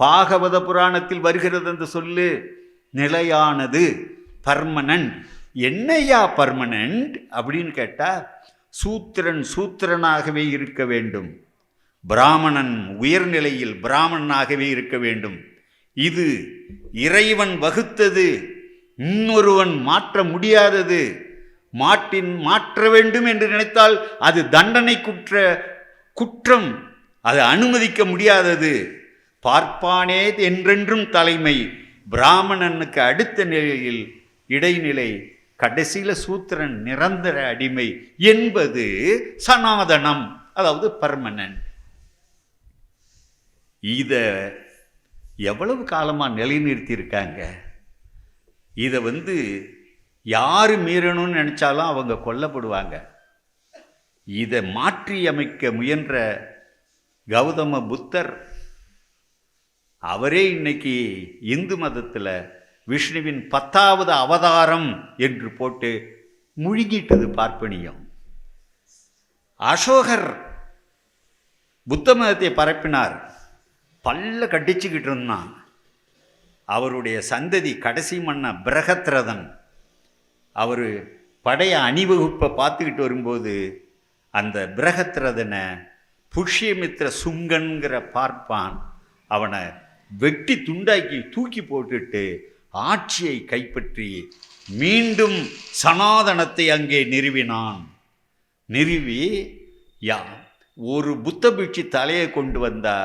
பாகவத புராணத்தில் வருகிறது. அந்த சொல்லு நிலையானது, பர்மனன்ட். என்னையா பர்மனன்ட் அப்படின்னு கேட்டால், சூத்திரன் சூத்திரனாகவே இருக்க வேண்டும், பிராமணன் உயர்நிலையில் பிராமணனாகவே இருக்க வேண்டும். இது இறைவன் வகுத்தது, இன்னொருவன் மாற்ற முடியாதது. மாற்ற வேண்டும் என்று நினைத்தால் அது தண்டனை குற்றம், அது அனுமதிக்க முடியாதது. பார்ப்பானே என்றென்றும் தலைமை, பிராமணனுக்கு அடுத்த நிலையில் இடைநிலை, கடைசியில் சூத்திரன் நிரந்தர அடிமை என்பது சனாதனம், அதாவது பர்மனன்ட். இதை எவ்வளவு காலமாக நிலைநிறுத்தியிருக்காங்க. இதை யார் மீறணும்னு நினச்சாலும் அவங்க கொல்லப்படுவாங்க. இதை மாற்றி அமைக்க முயன்ற கௌதம புத்தர், அவரே இன்னைக்கு இந்து மதத்தில் விஷ்ணுவின் 10வது அவதாரம் என்று போட்டு முழுகிட்டது பார்ப்பனியம். அசோகர் புத்த மதத்தை பரப்பினார், பல்ல கடிச்சுக்கிட்டு இருந்தான். அவருடைய சந்ததி கடைசி மன்ன பிரகத்ரதன், அவர் படைய அணிவகுப்பை பார்த்துக்கிட்டு வரும்போது அந்த பிரகத்ரதனை புஷ்யமித்திர சுங்கன்கிற பார்ப்பான் அவனை வெட்டி துண்டாக்கி தூக்கி போட்டுட்டு ஆட்சியை கைப்பற்றி மீண்டும் சனாதனத்தை அங்கே நிறுவினான். நிறுவி ஒரு புத்த பிட்சு தலையை கொண்டு வந்தா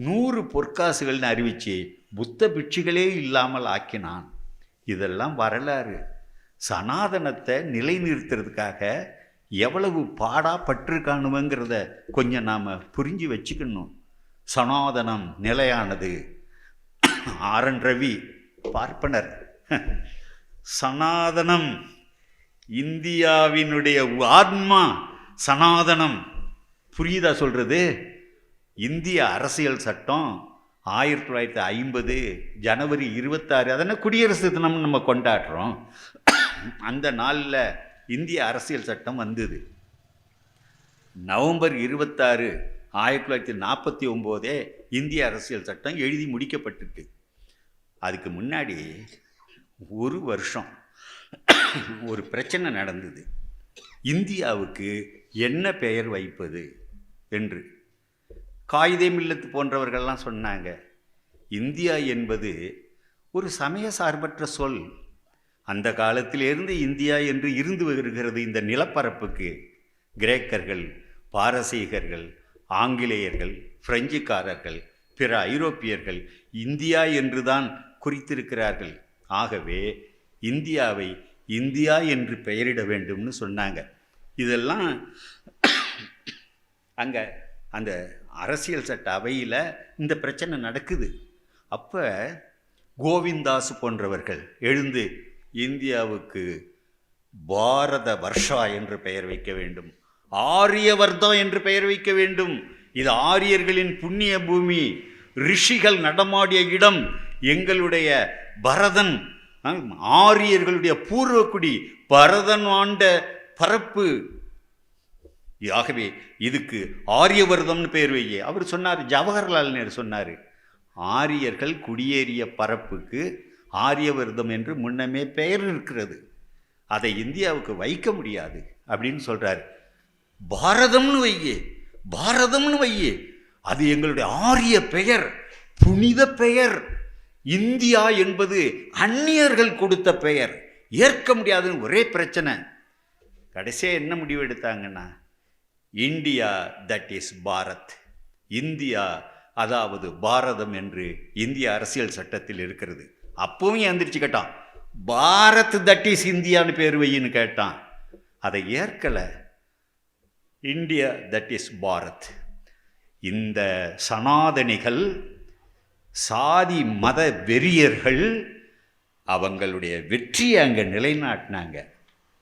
100 பொற்காசுகள்னு அறிவிச்சு புத்த பிட்சுகளே இல்லாமல் ஆக்கினான். இதெல்லாம் வரலாறு. சனாதனத்தை நிலைநிறுத்துறதுக்காக எவ்வளவு பாடாப்பட்டிருக்கானுவங்கிறத கொஞ்சம் நாம் புரிஞ்சு வச்சுக்கணும். சனாதனம் நிலையானது. ஆர்.என். ரவி பார்ப்பனர். சனாதனம் இந்தியாவினுடைய ஆத்மா சனாதனம். புரியுதா சொல்கிறது? இந்திய அரசியல் சட்டம் 1950 ஜனவரி 26, அதனால் குடியரசு தினம் நம்ம கொண்டாடுறோம். அந்த நாளில் இந்திய அரசியல் சட்டம் வந்தது. நவம்பர் 26, 1949 இந்திய அரசியல் சட்டம் எழுதி முடிக்கப்பட்டிருக்கு. அதுக்கு முன்னாடி ஒரு வருஷம் ஒரு பிரச்சனை நடந்தது. இந்தியாவுக்கு என்ன பெயர் வைப்பது என்று காயிதே மில்லத்து போன்றவர்கள்லாம் சொன்னாங்க. இந்தியா என்பது ஒரு சமய சார்பற்ற சொல். அந்த காலத்திலிருந்து இந்தியா என்று இருந்து வருகிறது. இந்த நிலப்பரப்புக்கு கிரேக்கர்கள், பாரசீகர்கள், ஆங்கிலேயர்கள், பிரெஞ்சுக்காரர்கள், பிற ஐரோப்பியர்கள் இந்தியா என்றுதான் குறித்திருக்கிறார்கள். ஆகவே இந்தியாவை இந்தியா என்று பெயரிட வேண்டும்னு சொன்னாங்க. இதெல்லாம் அங்கே அந்த அரசியல் சட்ட அவையில் இந்த பிரச்சனை நடக்குது. அப்போ கோவிந்தாஸ் போன்றவர்கள் எழுந்து இந்தியாவுக்கு பாரத வர்ஷா என்று பெயர் வைக்க வேண்டும், ஆரியவர்தம் என்று பெயர் வைக்க வேண்டும், இது ஆரியர்களின் புண்ணிய பூமி, ரிஷிகள் நடமாடிய இடம், எங்களுடைய பரதன் ஆரியர்களுடைய பூர்வக்குடி, பரதன் ஆண்ட பரப்பு, ஆகவே இதுக்கு ஆரியவர்தம்னு பெயர் வையே. அவர் சொன்னார், ஜவஹர்லால் நேரு சொன்னார், ஆரியர்கள் குடியேறிய பரப்புக்கு ஆரியவர்தம் என்று முன்னமே பெயர் இருக்கிறது, அதை இந்தியாவுக்கு வைக்க முடியாது அப்படின்னு சொல்கிறார். பாரதம்னு வையே, பாரதம்னு வையே, அது எங்களுடைய ஆரிய பெயர், புனித பெயர். இந்தியா என்பது அந்நியர்கள் கொடுத்த பெயர், ஏற்க முடியாதுன்னு ஒரே பிரச்சனை. கடைசியாக என்ன முடிவு எடுத்தாங்கன்னா, India that is Bharat, India அதாவது பாரதம் என்று இந்திய அரசியல் சட்டத்தில் இருக்கிறது. அப்பவும் எந்திரிச்சு கேட்டான், பாரத் தட் இஸ் இந்தியான்னு பேர் வையின்னு கேட்டான். அதை ஏற்கலை. India that is Bharat. இந்த சனாதனிகள், சாதி மத வெறியர்கள் அவங்களுடைய வெற்றியை அங்கே நிலைநாட்டினாங்க.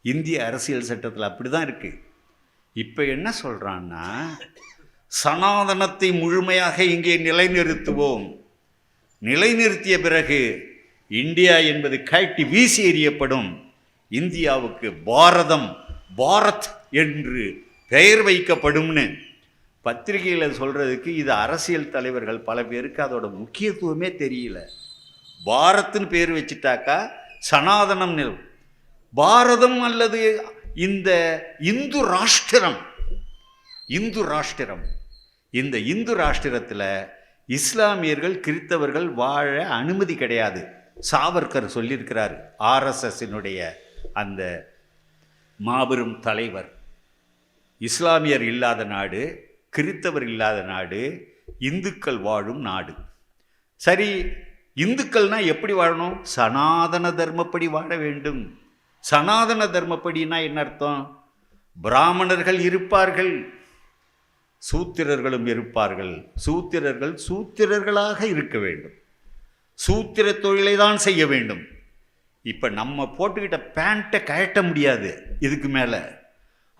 இந்திய அரசியல் சட்டத்தில் அப்படி தான் இருக்குது. இப்போ என்ன சொல்கிறான்னா, சனாதனத்தை முழுமையாக இங்கே நிலைநிறுத்துவோம், நிலைநிறுத்திய பிறகு இந்தியா என்பது கழட்டி வீசி எறியப்படும், இந்தியாவுக்கு பாரதம் பாரத் என்று பெயர் வைக்கப்படும்னு பத்திரிகையில் சொல்கிறதுக்கு இது அரசியல் தலைவர்கள் பல பேருக்கு அதோட முக்கியத்துவமே தெரியல. பாரத்னு பேர் வச்சுட்டாக்கா சனாதனம் நிலம், பாரதம் அல்லது இந்த இந்து ராஷ்டிரம், இந்து ராஷ்டிரம், இந்த இந்து ராஷ்டிரத்தில் இஸ்லாமியர்கள் கிறித்தவர்கள் வாழ அனுமதி கிடையாது. சாவர்கர் சொல்லியிருக்கிறார், ஆர்எஸ்எஸ்னுடைய அந்த மாபெரும் தலைவர். இஸ்லாமியர் இல்லாத நாடு, கிறித்தவர் இல்லாத நாடு, இந்துக்கள் வாழும் நாடு. சரி, இந்துக்கள்னா எப்படி வாழணும்? சனாதன தர்மப்படி வாழ வேண்டும். சனாதன தர்மப்படினா என்ன அர்த்தம்? பிராமணர்கள் இருப்பார்கள், சூத்திரர்களும் இருப்பார்கள். சூத்திரர்கள் சூத்திரர்களாக இருக்க வேண்டும், சூத்திர தொழிலை தான் செய்ய வேண்டும். இப்போ நம்ம போட்டுக்கிட்ட பேண்ட்டை கழட்ட முடியாது இதுக்கு மேலே.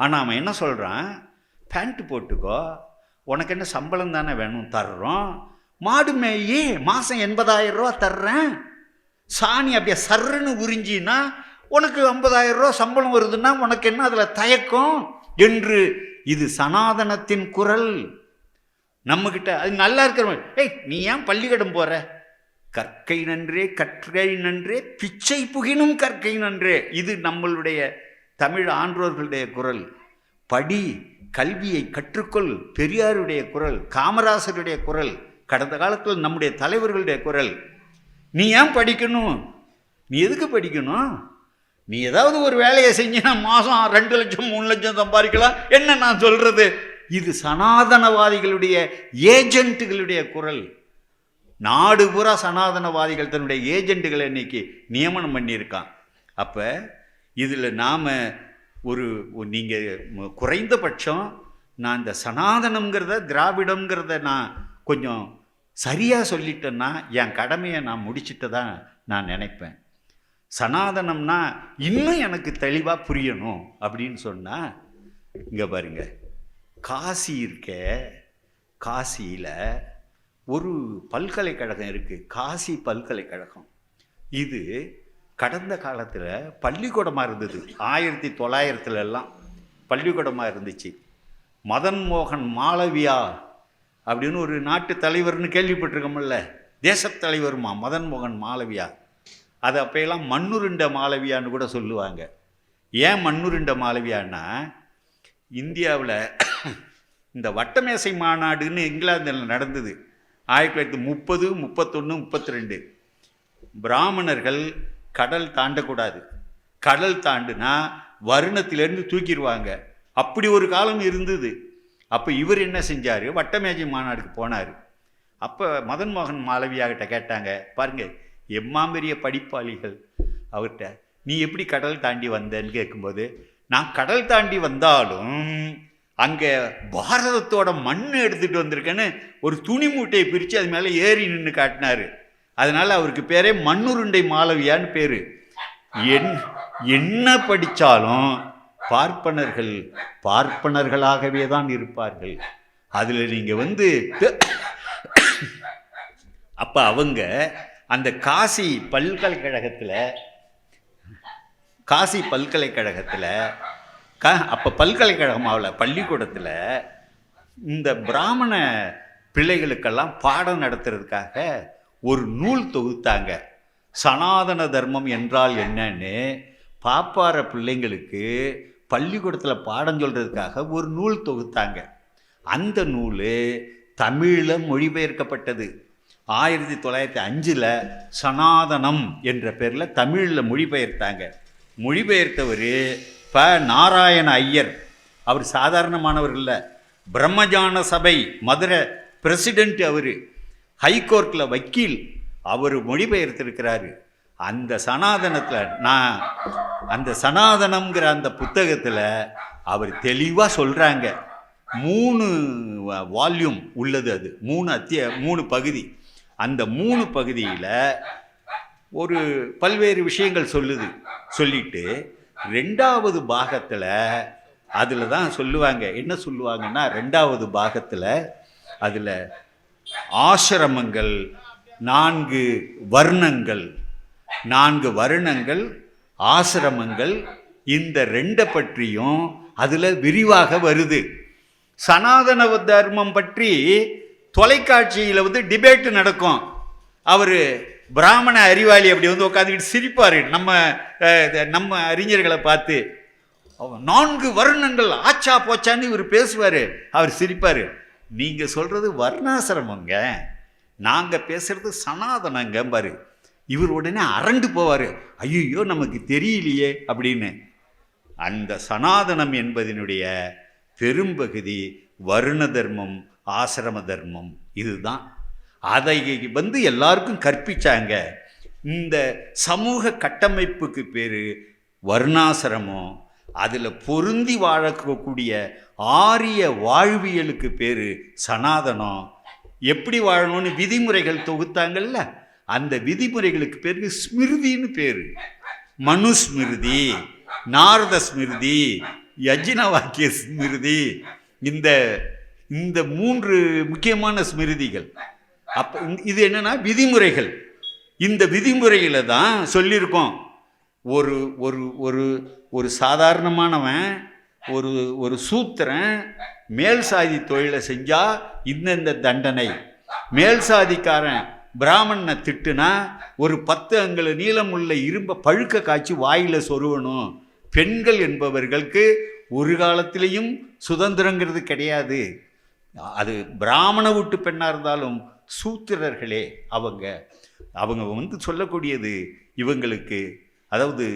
ஆனால் அவன் என்ன சொல்கிறான், பேண்ட்டு போட்டுக்கோ, உனக்கு என்ன சம்பளம் தானே வேணும், தர்றோம். மாடு மேயி மாதம் 80,000 ரூபா தர்றேன், சாணி அப்படியே சர்ன்னு உறிஞ்சின்னா உனக்கு 50,000 ரூபா சம்பளம் வருதுன்னா உனக்கு என்ன அதில் தயக்கம் என்று. இது சனாதனத்தின் குரல். நம்மக்கிட்ட அது நல்லா இருக்கிறவங்க, ஏய் நீ ஏன் பள்ளிக்கூடம் போகிற, கற்கை நன்றே கற்கை நன்றே பிச்சை புகினும் கற்கை நன்றே. இது நம்மளுடைய தமிழ் ஆன்றோர்களுடைய குரல். படி, கல்வியை கற்றுக்கொள், பெரியாருடைய குரல், காமராசருடைய குரல், கடந்த காலத்தில் நம்முடைய தலைவர்களுடைய குரல். நீ ஏன் படிக்கணும்? நீ எதுக்கு படிக்கணும்? நீ ஏதாவது ஒரு வேலையை செஞ்சினா மாதம் 2 லட்சம் 3 லட்சம் சம்பாதிக்கலாம். என்ன நான் சொல்கிறது? இது சனாதனவாதிகளுடைய ஏஜென்ட்டுகளுடைய குரல். நாடு பூரா சனாதனவாதிகள் தன்னுடைய ஏஜென்ட்டுகளை இன்னைக்கு நியமனம் பண்ணியிருக்கான். அப்போ இதில் நாம் நீங்கள் குறைந்தபட்சம் நான் இந்த சனாதனங்கிறத திராவிடங்கிறத நான் கொஞ்சம் சரியாக சொல்லிட்டேன்னா என் கடமையை நான் முடிச்சுட்டு தான் நான் நினைப்பேன். சனாதனம்னா இன்னும் எனக்கு தெளிவாக புரியணும் அப்படின்னு சொன்னால், இங்கே பாருங்க, காசி இருக்க, காசியில் ஒரு பல்கலைக்கழகம் இருக்குது, காசி பல்கலைக்கழகம். இது கடந்த காலத்தில் பள்ளிக்கூடமாக இருந்தது. 1900 பள்ளிக்கூடமாக இருந்துச்சு. மதன் மோகன் மாளவியா அப்படின்னு ஒரு நாட்டு தலைவர்னு கேள்விப்பட்டிருக்கோம்ல, தேசத்தலைவருமா மதன் மோகன் மாளவியா. அது அப்போயெல்லாம் மண்ணுருண்ட மாளவியான்னு கூட சொல்லுவாங்க. ஏன் மண்ணுருண்ட மாளவியான்னா, இந்தியாவில் இந்த வட்டமேசை மாநாடுன்னு இங்கிலாந்தில் நடந்தது 1930, 31, 32. பிராமணர்கள் கடல் தாண்டக்கூடாது. கடல் தாண்டுனா வருணத்திலேருந்து தூக்கிடுவாங்க. அப்படி ஒரு காலம் இருந்தது. அப்போ இவர் என்ன செஞ்சார்? வட்டமேஜை மாநாடுக்கு போனார். அப்போ மதன் மோகன் மாளவியாகிட்ட கேட்டாங்க, பாருங்க எம்மாம்பெரிய படிப்பாளிகள் அவர்கிட்ட, நீ எப்படி கடல் தாண்டி வந்தேன்னு கேட்கும்போது, நான் கடல் தாண்டி வந்தாலும் அங்கே பாரதத்தோட மண் எடுத்துகிட்டு வந்திருக்கேன்னு ஒரு துணி மூட்டையை பிரித்து அது மேலே ஏறி நின்று காட்டினார். அதனால் அவருக்கு பேரே மண்ணுருண்டை மாளவியான்னு பேர். என்ன படித்தாலும் பார்ப்பனர்கள் பார்ப்பனர்களாகவே தான் இருப்பார்கள். அதில் நீங்கள் அப்போ அவங்க அந்த காசி பல்கலைக்கழகத்தில் அப்போ பல்கலைக்கழகமாவில் பள்ளிக்கூடத்தில் இந்த பிராமண பிள்ளைகளுக்கெல்லாம் பாடம் நடத்துறதுக்காக ஒரு நூல் தொகுத்தாங்க. சனாதன தர்மம் என்றால் என்னன்னு பாப்பார பிள்ளைங்களுக்கு பள்ளிக்கூடத்தில் பாடம் சொல்கிறதுக்காக ஒரு நூல் தொகுத்தாங்க. அந்த நூல் தமிழில் மொழிபெயர்க்கப்பட்டது. 1905 சனாதனம் என்ற பேரில் தமிழில் மொழிபெயர்த்தாங்க. மொழிபெயர்த்தவர் நாராயண ஐயர். அவர் சாதாரணமானவர் இல்லை, பிரம்மஜான சபை மதுரை பிரசிடென்ட். அவர் ஹைகோர்ட்டில் வக்கீல். அவர் மொழிபெயர்த்திருக்கிறாரு. அந்த சனாதனம்ங்கிற அந்த புத்தகத்தில் அவர் தெளிவாக சொல்கிறாங்க. 3 வால்யூம் உள்ளது. அது 3 பகுதி. அந்த 3 பகுதியில் ஒரு பல்வேறு விஷயங்கள் சொல்லிட்டு 2வது பாகத்தில் அதில் தான் சொல்லுவாங்க. என்ன சொல்லுவாங்கன்னா, 2வது பாகத்தில் அதில் ஆசிரமங்கள், 4 வருணங்கள், ஆசிரமங்கள், இந்த 2 பற்றியும் அதில் விரிவாக வருது. சனாதன தர்மம் பற்றி தொலைக்காட்சியில் டிபேட்டு நடக்கும். அவர் பிராமண அறிவாளி அப்படி உட்காந்துக்கிட்டு சிரிப்பார். நம்ம அறிஞர்களை பார்த்து 4 வருணங்கள் ஆச்சா போச்சான்னு இவர் பேசுவார். அவர் சிரிப்பார். நீங்கள் சொல்கிறது வர்ணாசிரமங்க, நாங்கள் பேசுகிறது சனாதனங்க பாரு. இவர் உடனே அரண்டு போவார். ஐயோ நமக்கு தெரியலையே அப்படின்னு. அந்த சனாதனம் என்பதனுடைய பெரும்பகுதி வருண தர்மம், ஆசிரம தர்மம். இதுதான். அதை எல்லாருக்கும் கற்பிச்சாங்க. இந்த சமூக கட்டமைப்புக்கு பேர் வர்ணாசிரமம். அதில் பொருந்தி வாழக்கூடிய ஆரிய வாழ்வியலுக்கு பேர் சனாதனம். எப்படி வாழணும்னு விதிமுறைகள் தொகுத்தாங்கல்ல, அந்த விதிமுறைகளுக்கு பேர் ஸ்மிருதின்னு பேர். மனுஸ்மிருதி, நாரத ஸ்மிருதி, யஜ்ன வாக்கிய ஸ்மிருதி, இந்த 3 முக்கியமான ஸ்மிருதிகள். அப்போ இது என்னன்னா விதிமுறைகள். இந்த விதிமுறைகளை தான் சொல்லியிருக்கோம். ஒரு ஒரு ஒரு சாதாரணமானவன், ஒரு சூத்திரன் மேல் சாதி தொழிலை செஞ்சால் இந்த தண்டனை. மேல் சாதிக்காரன் பிராமணனை திட்டுனா ஒரு 10 அங்குல நீளம் உள்ள இரும்பை பழுக்க காய்ச்சி வாயில் சொருவணும். பெண்கள் என்பவர்களுக்கு ஒரு காலத்திலையும் சுதந்திரங்கிறது கிடையாது. அது பிராமண வீட்டு பெண்ணாக இருந்தாலும் சூத்திரர்களே அவங்க அவங்க வந்து சொல்லக்கூடியது இவங்களுக்கு, அதாவது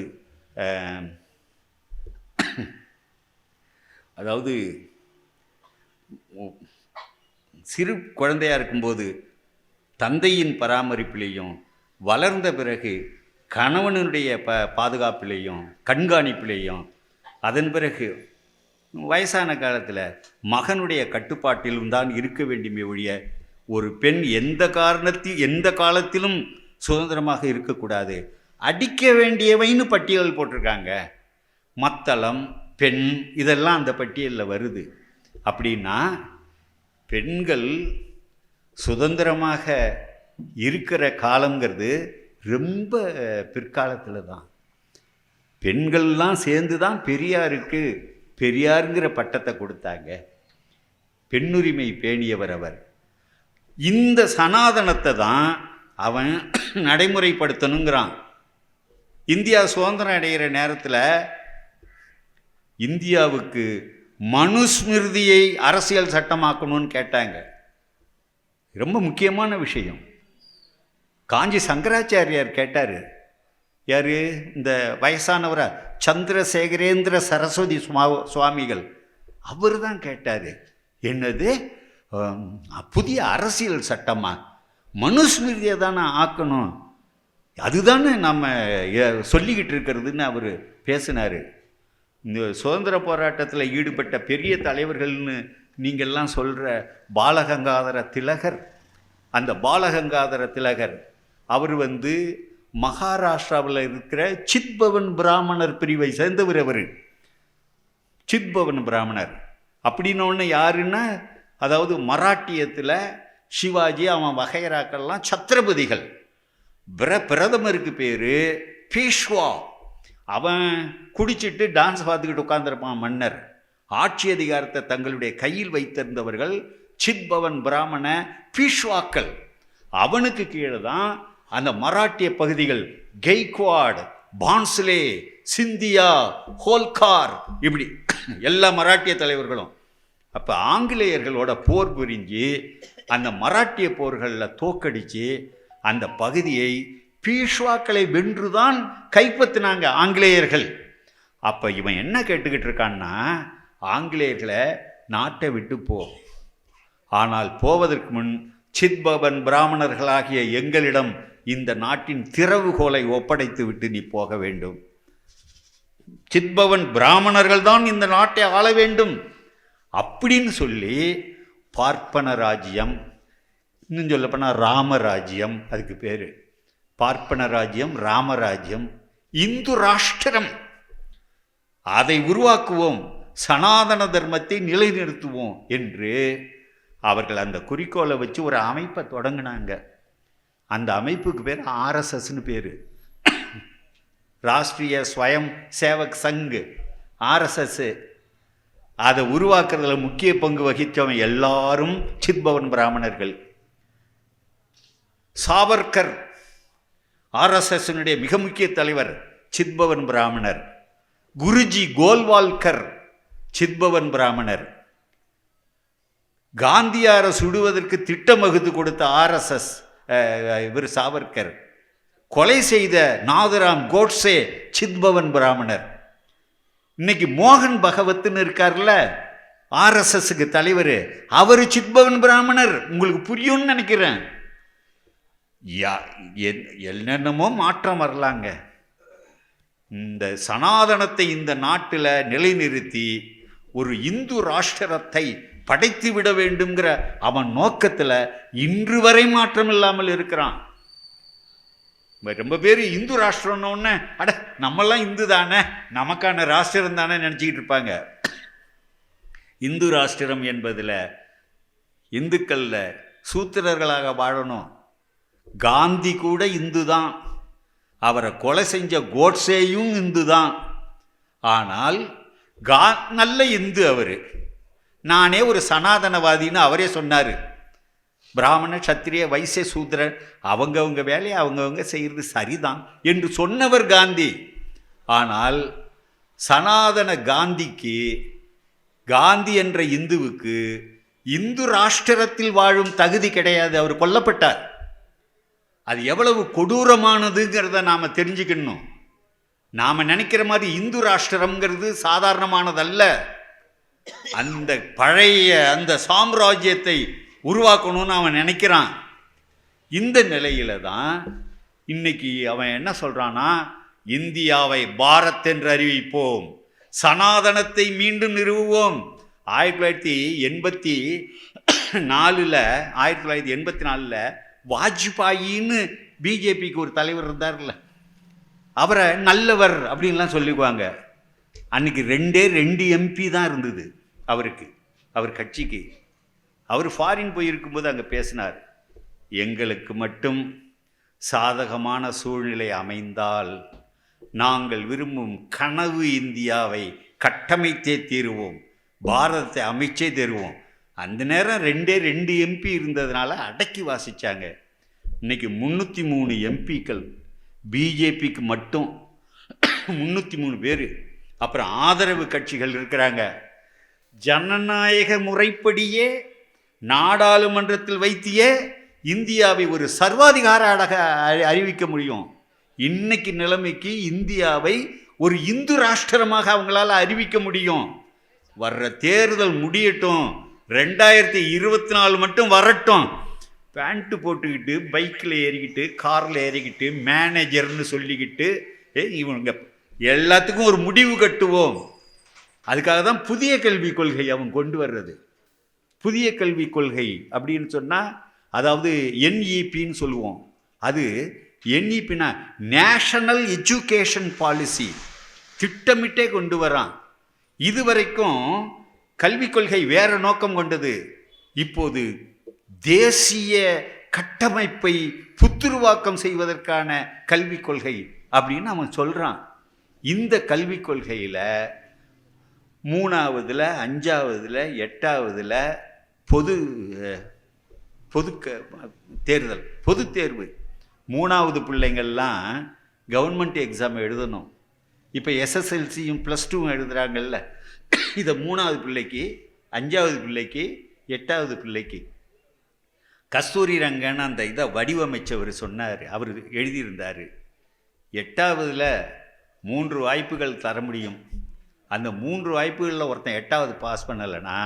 அதாவது சிறு குழந்தையாக இருக்கும்போது தந்தையின் பராமரிப்பிலையும், வளர்ந்த பிறகு கணவனுடைய பாதுகாப்பிலையும் கண்காணிப்பிலையும், அதன் பிறகு வயசான காலத்தில் மகனுடைய கட்டுப்பாட்டிலும் தான் இருக்க வேண்டுமே ஒழிய ஒரு பெண் எந்த காலத்திலும் சுதந்திரமாக இருக்கக்கூடாது. அடிக்க வேண்டியவைன்னு பட்டியல் போட்டிருக்காங்க. மத்தளம், பெண், இதெல்லாம் அந்த பட்டியலில் வருது. அப்படின்னா பெண்கள் சுதந்திரமாக இருக்கிற காலங்கிறது ரொம்ப பிற்காலத்தில் தான். பெண்கள்லாம் சேர்ந்து தான் பெரியாருங்கிற பட்டத்தை கொடுத்தாங்க. பெண்ணுரிமை பேணியவர் அவர். இந்த சனாதனத்தை தான் அவன் நடைமுறைப்படுத்தணுங்கிறான். இந்தியா சுதந்திரம் அடைகிற நேரத்தில் இந்தியாவுக்கு மனுஸ்மிருதியை அரசியல் சட்டமாக்கணும்னு கேட்டாங்க. ரொம்ப முக்கியமான விஷயம். காஞ்சி சங்கராச்சாரியார் கேட்டார். யார்? இந்த வயசானவரா சந்திரசேகரேந்திர சரஸ்வதி சுவாமிகள். அவர் தான் கேட்டார், என்னது புதிய அரசியல் சட்டமா? மனுஸ்மிருதியை தானே ஆக்கணும், அதுதானே நம்ம சொல்லிக்கிட்டு இருக்கிறதுன்னு அவர் பேசினார். இந்த சுதந்திர போராட்டத்தில் ஈடுபட்ட பெரிய தலைவர்கள்னு நீங்கள்லாம் சொல்கிற பாலகங்காதர திலகர், அந்த பாலகங்காதர திலகர் அவர் வந்து மகாராஷ்டிராவில் இருக்கிற சித்பவன் பிராமணர் பிரிவை சேர்ந்தவர். அவர் சித்பவன் பிராமணர் அப்படின்னு ஒன்று யாருன்னா, அதாவது மராட்டியத்தில் சிவாஜி அவன் வகைராக்கள்லாம் சத்ரபதிகள். பிரதமருக்கு பேர் பீஷ்வா. அவன் குடிச்சிட்டு டான்ஸ் பார்த்துக்கிட்டு உட்கார்ந்துருப்பான் மன்னர். ஆட்சி அதிகாரத்தை தங்களுடைய கையில் வைத்திருந்தவர்கள் சித்பவன் பிராமண பீஷ்வாக்கள். அவனுக்கு கீழே தான் அந்த மராட்டிய பகுதிகள் கெய்க்வாட், பான்ஸ்லே, சிந்தியா, ஹோல்கார், இப்படி எல்லா மராட்டிய தலைவர்களும். அப்போ ஆங்கிலேயர்களோட போர் புரிஞ்சு அந்த மராட்டிய போர்களில் தோக்கடித்து அந்த பகுதியை பீஷ்வாக்களை வென்றுதான் கைப்பற்றினாங்க ஆங்கிலேயர்கள். அப்போ இவன் என்ன கேட்டுக்கிட்டு இருக்கான்னா, ஆங்கிலேயர்களை நாட்டை விட்டு போ, ஆனால் போவதற்கு முன் சித்பவன் பிராமணர்களாகிய எங்களிடம் இந்த நாட்டின் திறவுகோலை ஒப்படைத்து விட்டு நீ போக வேண்டும். சித்பவன் பிராமணர்கள் தான் இந்த நாட்டை ஆள வேண்டும் அப்படின்னு சொல்லி பார்ப்பன ராஜ்யம், இன்னும் சொல்லப்போனால் ராமராஜ்யம், அதுக்கு பேர் பார்ப்பன ராஜ்யம், ராமராஜ்யம், இந்து ராஷ்டிரம், அதை உருவாக்குவோம், சனாதன தர்மத்தை நிலைநிறுத்துவோம் என்று அவர்கள் அந்த குறிக்கோளை வச்சு ஒரு அமைப்பை தொடங்கினாங்க. அந்த அமைப்புக்கு பேர் ஆர்எஸ்எஸ்ன்னு பேர், ராஷ்ட்ரிய ஸ்வயம் சேவக் சங், ஆர்எஸ்எஸ். அதை உருவாக்குறதுல முக்கிய பங்கு வகித்தவன் எல்லாரும் சித்பவன் பிராமணர்கள். சாவர்கர் ஆர்எஸ்எஸ்னுடைய மிக முக்கிய தலைவர் சித்பவன் பிராமணர். குருஜி கோல்வால்கர் சித்பவன் பிராமணர். காந்தியார சுடுவதற்கு திட்டம் வகுத்து கொடுத்த ஆர்எஸ்எஸ் இவர் சாவர்கர். கொலை செய்த நாதராம் கோட்ஸே சித்பவன் பிராமணர். இன்னைக்கு மோகன் பகவத்னு இருக்கார்ல ஆர்எஸ்எஸ்க்கு தலைவர், அவர் சித்பவன் பிராமணர். உங்களுக்கு புரியும்னு நினைக்கிறேன். என்னென்னமோ மாற்றம் வரலாங்க. இந்த சனாதனத்தை இந்த நாட்டில் நிலைநிறுத்தி ஒரு இந்து ராஷ்டிரத்தை படைத்து விட வேண்டும்ங்கிற அவன் நோக்கத்தில் இன்று வரை மாற்றம் இல்லாமல் இருக்கிறான். ரொம்ப பேர் இந்து ராஷ்டிரம்னு அட நம்மெல்லாம் இந்து தானே, நமக்கான ராஷ்டிரம் தானே நினச்சிக்கிட்டு இருப்பாங்க. இந்து ராஷ்டிரம் என்பதில் இந்துக்களில் சூத்திரர்களாக வாழணும். காந்தி கூட இந்து தான், அவரை கொலை செஞ்ச கோட்ஸேயும் இந்து தான். ஆனால் நல்ல இந்து அவர். நானே ஒரு சனாதனவாதின்னு அவரே சொன்னார். பிராமண சத்திரிய வைசிய சூத்திரர் அவங்கவுங்க வேலையை அவங்கவுங்க செய்கிறது சரிதான் என்று சொன்னவர் காந்தி. ஆனால் சனாதன காந்திக்கு, காந்தி என்ற இந்துவுக்கு இந்து ராஷ்டிரத்தில் வாழும் தகுதி கிடையாது. அவர் கொல்லப்பட்டார். அது எவ்வளவு கொடூரமானதுங்கிறத நாம் தெரிஞ்சுக்கணும். நாம் நினைக்கிற மாதிரி இந்து ராஷ்டிரம்ங்கிறது சாதாரணமானதல்ல. அந்த பழைய அந்த சாம்ராஜ்யத்தை உருவாக்கணும்னு அவன் நினைக்கிறான். இந்த நிலையில தான் இன்னைக்கு அவன் என்ன சொல்றான்னா, இந்தியாவை பாரத் என்று அறிவிப்போம், சனாதனத்தை மீண்டும் நிறுவுவோம். 1984 வாஜ்பாயின்னு பிஜேபிக்கு ஒரு தலைவர் இருந்தார்ல, அவரை நல்லவர் அப்படின்லாம் சொல்லிக்குவாங்க. அன்னைக்கு 2 எம்பி தான் இருந்தது அவருக்கு, அவர் கட்சிக்கு. அவர் ஃபாரின் போயிருக்கும்போது அங்கே பேசினார், எங்களுக்கு மட்டும் சாதகமான சூழ்நிலை அமைந்தால் நாங்கள் விரும்பும் கனவு இந்தியாவை கட்டமைத்தே தீருவோம், பாரதத்தை அமைச்சே தருவோம். அந்த நேரம் 2 எம்பி இருந்ததுனால அடக்கி வாசித்தாங்க. இன்னைக்கு 303 எம்பிக்கள் பிஜேபிக்கு மட்டும், 303 பேர். அப்புறம் ஆதரவு கட்சிகள் இருக்கிறாங்க. ஜனநாயக முறைப்படியே நாடாளுமன்றத்தில் வைத்தியே இந்தியாவை ஒரு சர்வாதிகார அறிவிக்க முடியும். இன்னைக்கு நிலைமைக்கு இந்தியாவை ஒரு இந்து ராஷ்டிரமாக அவங்களால அறிவிக்க முடியும். வர்ற தேர்தல் முடியட்டும், 2024 மட்டும் வரட்டும். பேண்ட்டு போட்டுக்கிட்டு, பைக்கில் ஏறிக்கிட்டு, காரில் ஏறிக்கிட்டு, மேனேஜர்னு சொல்லிக்கிட்டு இவங்க எல்லாத்துக்கும் ஒரு முடிவு கட்டுவோம். அதுக்காக தான் புதிய கல்விக் கொள்கை அவன் கொண்டு வர்றது. புதிய கல்விக் கொள்கை அப்படின்னு சொன்னால், அதாவது NEPன்னு சொல்லுவோம். அது NEPனா நேஷனல் எஜுகேஷன் பாலிசி, திட்டமிட்டே கொண்டு வரான். இதுவரைக்கும் கல்விக் கொள்கை வேற நோக்கம் கொண்டது. இப்போது தேசிய கட்டமைப்பை புத்துருவாக்கம் செய்வதற்கான கல்விக் கொள்கை அப்படின்னு அவன் சொல்கிறான். இந்த கல்விக் கொள்கையில் 3ஆவதுல 5ஆவதுல 8ஆவதுல பொது தேர்தல், பொது தேர்வு. 3ஆவது பிள்ளைங்கள்லாம் கவர்மெண்ட் எக்ஸாம் எழுதணும். இப்போ SSLCயும் +2 எழுதுகிறாங்கல்ல, இதை 3ஆவது பிள்ளைக்கு, 5ஆவது பிள்ளைக்கு, 8ஆவது பிள்ளைக்கு. கஸ்தூரி ரங்கன் அந்த இதை வடிவமைச்சவர் சொன்னார், அவர் எழுதியிருந்தார், 8ஆவதுல 3 வாய்ப்புகள் தர முடியும். அந்த 3 வாய்ப்புகளில் ஒருத்தன் 8ஆவது பாஸ் பண்ணலைன்னா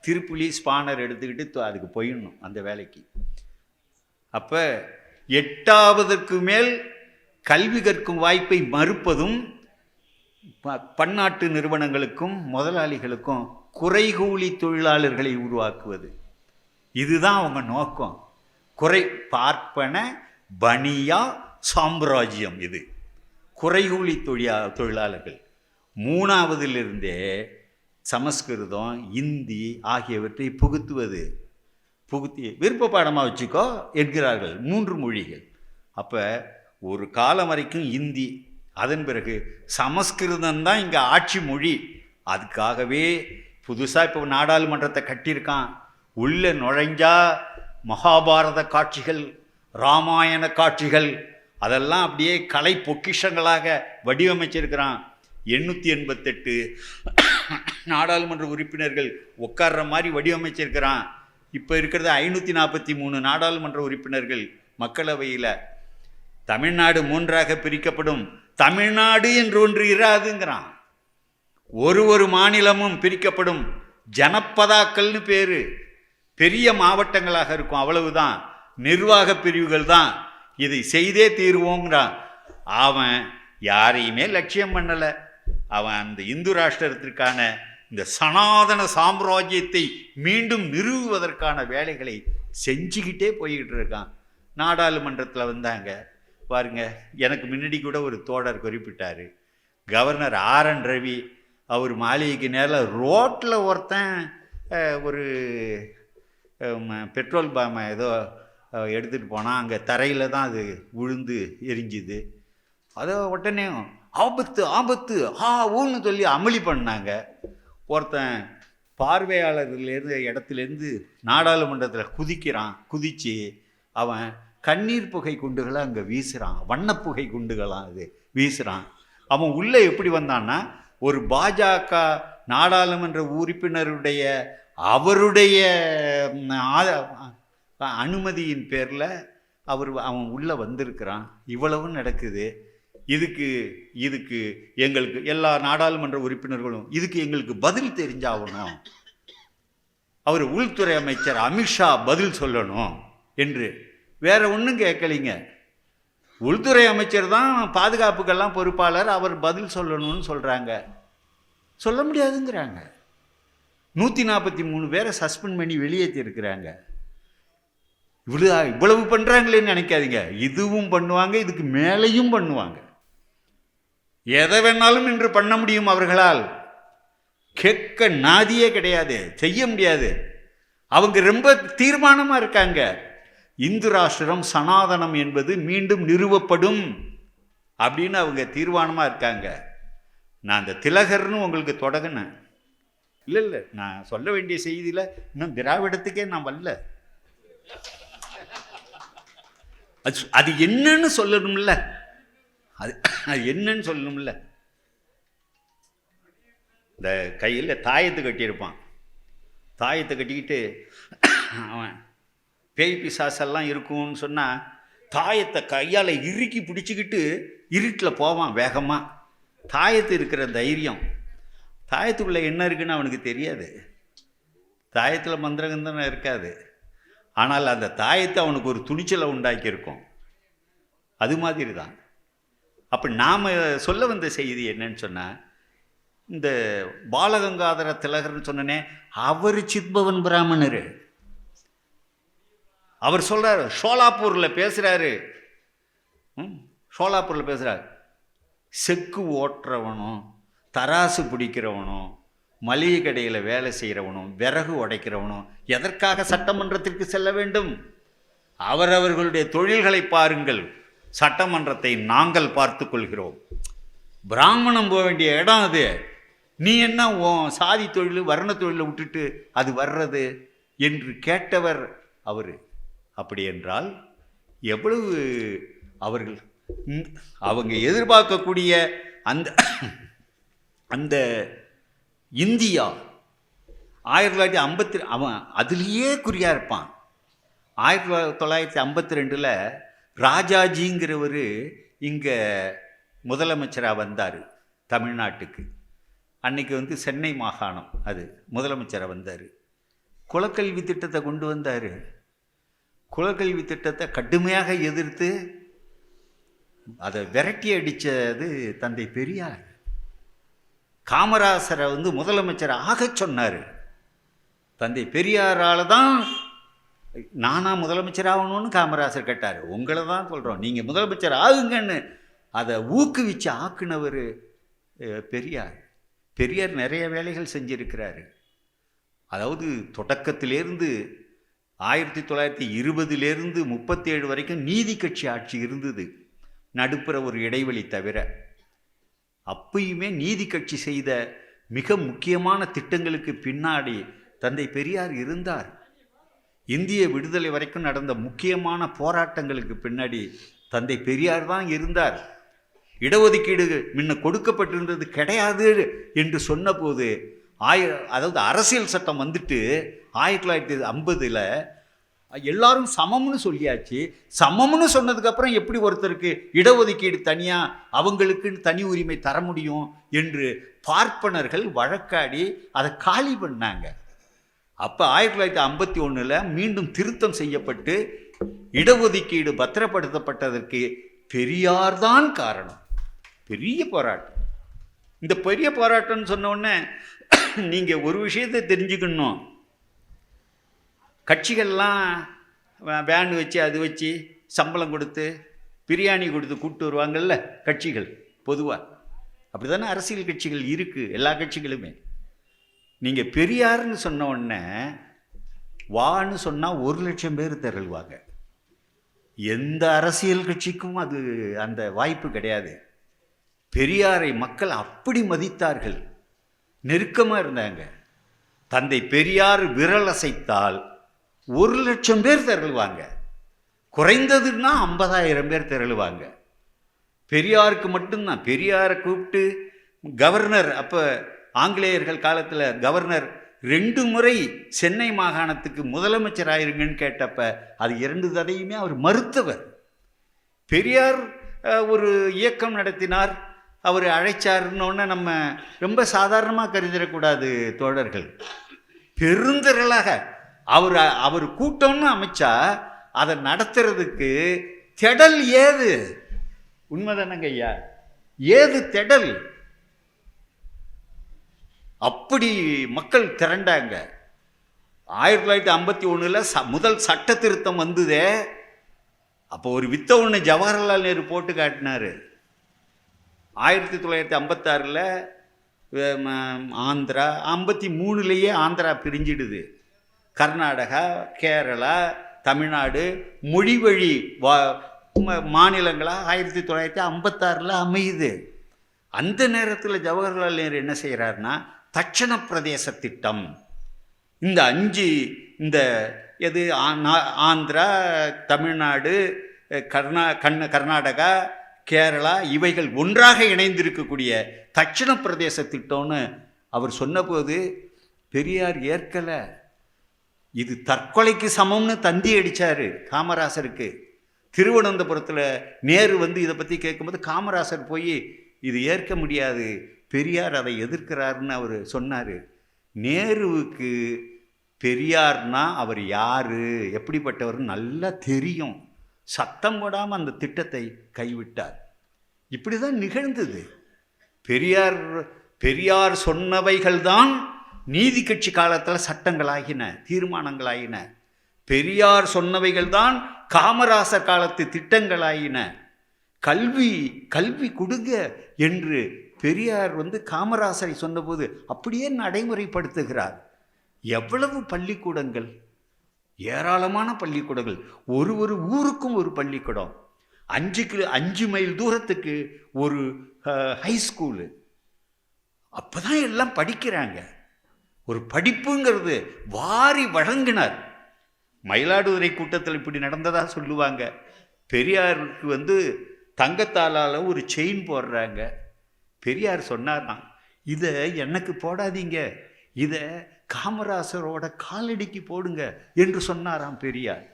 திருப்புலி ஸ்பானர் எடுத்துக்கிட்டு அதுக்கு போயிடணும் அந்த வேலைக்கு. அப்போ 8ஆவதுக்கு மேல் கல்வி கற்கும் வாய்ப்பை மறுப்பதும் பன்னாட்டு நிறுவனங்களுக்கும் முதலாளிகளுக்கும் குறைகூலி தொழிலாளர்களை உருவாக்குவது, இதுதான் அவங்க நோக்கம். பார்ப்பன பனியா சாம்ராஜ்யம் இது, குறைகூலி தொழிலாளர்கள். 3ஆவதிலிருந்தே சமஸ்கிருதம், இந்தி ஆகியவற்றை புகுத்தி விருப்ப பாடமாக வச்சுக்கோ என்கிறார்கள். 3 மொழிகள். அப்போ ஒரு காலம் வரைக்கும் இந்தி, அதன் பிறகு சமஸ்கிருதம் தான் இங்கே ஆட்சி மொழி. அதுக்காகவே புதுசாக இப்போ நாடாளுமன்றத்தை கட்டியிருக்கான். உள்ளே நுழைஞ்சா மகாபாரத காட்சிகள், ராமாயண காட்சிகள், அதெல்லாம் அப்படியே கலை பொக்கிஷங்களாக வடிவமைச்சிருக்கிறான். 888 நாடாளுமன்ற உறுப்பினர்கள் உட்கார்ற மாதிரி வடிவமைச்சிருக்கிறான். இப்போ இருக்கிறது 543 நாடாளுமன்ற உறுப்பினர்கள் மக்களவையில். தமிழ்நாடு 3ஆக பிரிக்கப்படும். தமிழ்நாடு என்று ஒன்று இராதுங்கிறான். ஒரு மாநிலமும் பிரிக்கப்படும். ஜனப்பதாக்கள்னு பேர், பெரிய மாவட்டங்களாக இருக்கும், அவ்வளவுதான். நிர்வாக பிரிவுகள் தான். இதை செய்தே தீர்வோங்கிறான். அவன் யாரையுமே லட்சியம் பண்ணலை. அவன் அந்த இந்து ராஷ்டிரத்திற்கான இந்த சனாதன சாம்ராஜ்யத்தை மீண்டும் நிறுவுவதற்கான வேலைகளை செஞ்சுக்கிட்டே போய்கிட்டு இருக்கான். நாடாளுமன்றத்தில் வந்தாங்க பாருங்க, எனக்கு முன்னாடி கூட ஒரு தோழர் குறிப்பிட்டார், கவர்னர் RN ரவி. அவர் மாளிகைக்கு நேரில் ரோட்டில் ஒருத்தன் ஒரு பெட்ரோல் பாம்பை ஏதோ எடுத்துகிட்டு போனால் அங்கே தரையில் தான் அது விழுந்து எரிஞ்சுது. அதை உடனே ஆபத்து ஆபத்து ஊன்னு சொல்லி அமளி பண்ணாங்க. ஒருத்தன் பார்வையாளர்லேருந்து இடத்துலேருந்து நாடாளுமன்றத்தில் குதித்து அவன் கண்ணீர் புகை குண்டுகளை அங்கே வீசுகிறான், வண்ணப்புகை குண்டுகளாக அது வீசுகிறான். அவன் உள்ளே எப்படி வந்தான்னா ஒரு பாஜக நாடாளுமன்ற உறுப்பினருடைய அவருடைய அனுமதியின் பேரில் அவன் உள்ளே வந்திருக்கிறான். இவ்வளவும் நடக்குது. இதுக்கு எங்களுக்கு எல்லா நாடாளுமன்ற உறுப்பினர்களும் இதுக்கு எங்களுக்கு பதில் தெரிஞ்சாகணும். அவர் உள்துறை அமைச்சர் அமித்ஷா பதில் சொல்லணும் என்று வேற ஒன்றும் கேட்கலிங்க. உள்துறை அமைச்சர் தான் பாதுகாப்புக்கெல்லாம் பொறுப்பாளர், அவர் பதில் சொல்லணும்னு சொல்கிறாங்க. சொல்ல முடியாதுங்கிறாங்க. 143 பேரை சஸ்பெண்ட் பண்ணி வெளியேற்றி இருக்கிறாங்க. இவ்வளவு பண்ணுறாங்களேன்னு நினைக்காதீங்க. இதுவும் பண்ணுவாங்க, இதுக்கு மேலேயும் பண்ணுவாங்க. எதை வேணாலும் இன்று பண்ண முடியும் அவர்களால். கேட்க நாதியே கிடையாது, செய்ய முடியாது. அவங்க ரொம்ப தீர்மானமாக இருக்காங்க. இந்து ராஷ்டிரம் சனாதனம் என்பது மீண்டும் நிறுவப்படும் அப்படின்னு அவங்க தீர்மானமாக இருக்காங்க. நான் அந்த திலகர்னு உங்களுக்கு தொடங்கினேன். இல்லை நான் சொல்ல வேண்டிய செய்தியில் இன்னும் திராவிடத்துக்கே நான் வரல. அது என்னன்னு சொல்லணும்ல, அது என்னன்னு சொல்லணும்ல. இந்த கையில் தாயத்தை கட்டியிருப்பான். தாயத்தை கட்டிக்கிட்டு அவன் பேய் பிசாசெல்லாம் இருக்கும்னு சொன்னால் தாயத்தை கையால் இறுக்கி பிடிச்சிக்கிட்டு இருட்டில் போவான் வேகமாக. தாயத்து இருக்கிற தைரியம். தாயத்துக்குள்ளே என்ன இருக்குன்னு அவனுக்கு தெரியாது. தாயத்தில் மந்திரகந்தனம் இருக்காது. ஆனால் அந்த தாயத்தை அவனுக்கு ஒரு துணிச்சலை உண்டாக்கியிருக்கும். அது மாதிரி தான். அப்போ நாம் சொல்ல வந்த செய்தி என்னன்னு சொன்னால், இந்த பாலகங்காதர திலகர்னு சொன்னனே, அவர் சித்பவன் பிராமணர். அவர் சொல்கிறார், ஷோலாப்பூரில் பேசுகிறாரு. ஷோலாப்பூரில் பேசுகிறார், செக்கு ஓட்டுறவனும் தராசு பிடிக்கிறவனும் மளிகை கடையில் வேலை செய்கிறவனும் விறகு உடைக்கிறவனும் எதற்காக சட்டமன்றத்திற்கு செல்ல வேண்டும்? அவரவர்களுடைய தொழில்களை பாருங்கள், சட்டமன்றத்தை நாங்கள் பார்த்து கொள்கிறோம். பிராமணம் போக வேண்டிய இடம் அது. நீ என்ன சாதி தொழில் வர்ண தொழிலை விட்டுட்டு அது வர்றது என்று கேட்டவர் அவர். அப்படி என்றால் எவ்வளவு அவங்க எதிர்பார்க்கக்கூடிய அந்த அந்த இந்தியா 1950 அவன் அதுலேயே குறியா இருப்பான். 1952 ராஜாஜிங்கிறவர் இங்கே முதலமைச்சராக வந்தார் தமிழ்நாட்டுக்கு. அன்னைக்கு சென்னை மாகாணம் அது முதலமைச்சராக வந்தார். குலக்கல்வி திட்டத்தை கொண்டு வந்தார். குலக்கல்வி திட்டத்தை கடுமையாக எதிர்த்து அதை விரட்டி அடித்தது தந்தை பெரியார். காமராசரை முதலமைச்சரை ஆகச் சொன்னார். தந்தை பெரியாரால் தான் நானா முதலமைச்சர் ஆகணும்னு காமராசர் கேட்டார். உங்களை தான் சொல்கிறோம், நீங்கள் முதலமைச்சர் ஆகுங்கன்னு அதை ஊக்குவிச்சு ஆக்குனவர் பெரியார். பெரியார் நிறைய வேலைகள் செஞ்சிருக்கிறாரு. அதாவது தொடக்கத்திலேருந்து 1920 37 வரைக்கும் நீதி கட்சி ஆட்சி இருந்தது, நடுப்புற ஒரு இடைவெளி தவிர. அப்பயுமே நீதி கட்சி செய்த மிக முக்கியமான திட்டங்களுக்கு பின்னாடி தந்தை பெரியார் இருந்தார். இந்திய விடுதலை வரைக்கும் நடந்த முக்கியமான போராட்டங்களுக்கு பின்னாடி தந்தை பெரியார் தான் இருந்தார். இடஒதுக்கீடு முன்ன கொடுக்கப்பட்டிருந்தது கிடையாது என்று சொன்னபோது அதாவது அரசியல் சட்டம் 1950 எல்லாரும் சமம்னு சொல்லியாச்சு. சமம்னு சொன்னதுக்கப்புறம் எப்படி ஒருத்தருக்கு இடஒதுக்கீடு தனியாக அவங்களுக்குன்னு தனி உரிமை தர முடியும் என்று பார்ப்பனர்கள் வழக்காடி அதை காலி பண்ணாங்க. அப்போ 1951 மீண்டும் திருத்தம் செய்யப்பட்டு இடஒதுக்கீடு பத்திரப்படுத்தப்பட்டதற்கு பெரியார் தான் காரணம். பெரிய போராட்டம். இந்த பெரிய போராட்டம்னு சொன்ன உடனே நீங்கள் ஒரு விஷயத்தை தெரிஞ்சுக்கணும். கட்சிகள்லாம் வேன் வச்சு அது வச்சு சம்பளம் கொடுத்து பிரியாணி கொடுத்து கூப்பிட்டு வருவாங்கள்ல கட்சிகள். பொதுவாக அப்படி தானே அரசியல் கட்சிகள் இருக்குது, எல்லா கட்சிகளுமே. நீங்கள் பெரியார்னு சொன்ன உடனே வான்னு சொன்னால் 1,00,000 பேர் திரள்வாங்க. எந்த அரசியல் கட்சிக்கும் அது அந்த வாய்ப்பு கிடையாது. பெரியாரை மக்கள் அப்படி மதித்தார்கள், நெருக்கமாக இருந்தாங்க. தந்தை பெரியார் விரல் அசைத்தால் 1,00,000 பேர் திரளுவாங்க. குறைந்ததுன்னா 50,000 பேர் திரளுவாங்க. பெரியாருக்கு மட்டும்தான். பெரியாரை கூப்பிட்டு கவர்னர், அப்போ ஆங்கிலேயர்கள் காலத்தில் கவர்னர் 2 முறை சென்னை மாகாணத்துக்கு முதலமைச்சர் ஆயிருங்கன்னு கேட்டப்ப அது 2 தடையுமே அவர் மறுத்தவர். பெரியார் ஒரு இயக்கம் நடத்தினார், அவர் அழைச்சாருன்னொன்னே நம்ம ரொம்ப சாதாரணமாக கருதிடக்கூடாது தோழர்கள். பெருந்திரளாக அவர் கூட்டம்னு அமைச்சா அதை நடத்துறதுக்கு திடல் ஏது? உண்மைதானங்க ஐயா, ஏது திடல்? அப்படி மக்கள் திரண்டாங்க. 1951 முதல் சட்ட திருத்தம் வந்ததே, அப்போ ஒரு வித்த ஒன்று ஜவஹர்லால் நேரு போட்டு காட்டினார். 1956 ஆந்திரா, 53 ஆந்திரா பிரிஞ்சிடுது. கர்நாடகா, கேரளா, தமிழ்நாடு மொழி வழி மாநிலங்களாக 1956 அமையுது. அந்த நேரத்தில் ஜவஹர்லால் நேரு என்ன செய்கிறாருன்னா, தட்சண பிரதேச திட்டம், இந்த 5 இந்த எது ஆந்திரா, தமிழ்நாடு, கர்நாடகா, கேரளா இவைகள் ஒன்றாக இணைந்திருக்கக்கூடிய தட்சிண பிரதேச திட்டம்னு அவர் சொன்னபோது பெரியார் ஏற்கலை. இது தற்கொலைக்கு சமம்னு தந்தி அடித்தார் காமராசருக்கு. திருவனந்தபுரத்தில் நேரு இதை பற்றி கேட்கும்போது காமராசர் போய் இது ஏற்க முடியாது, பெரியார் அதை எதிர்க்கிறாருன்னு அவர் சொன்னார். நேருவுக்கு பெரியார்னா அவர் யார், எப்படிப்பட்டவர்னு நல்லா தெரியும். சத்தம் போடாமல் அந்த திட்டத்தை கைவிட்டார். இப்படி தான் நிகழ்ந்தது. பெரியார் சொன்னவைகள்தான் நீதி கட்சி காலத்தில் சட்டங்களாகின, தீர்மானங்களாயின. பெரியார் சொன்னவைகள் தான் காமராசர் காலத்து திட்டங்களாயின. கல்வி கொடுங்க என்று பெரியார் காமராசரை சொன்னபோது அப்படியே நடைமுறைப்படுத்துகிறார். எவ்வளவு பள்ளிக்கூடங்கள், ஏராளமான பள்ளிக்கூடங்கள், ஒரு ஊருக்கும் ஒரு பள்ளிக்கூடம், 5 மைல் தூரத்துக்கு ஒரு ஹைஸ்கூலு. அப்போ தான் எல்லாம் படிக்கிறாங்க. ஒரு படிப்புங்கிறது வாரி வழங்கினார். மயிலாடுதுறை கூட்டத்தில் இப்படி நடந்ததா சொல்லுவாங்க. பெரியாருக்கு தங்கத்தாலால் ஒரு செயின் போடுறாங்க. பெரியார் சொன்னார்னா, இதை எனக்கு போடாதீங்க, இதை காமராசரோட காலடிக்கு போடுங்க என்று சொன்னாராம் பெரியார்.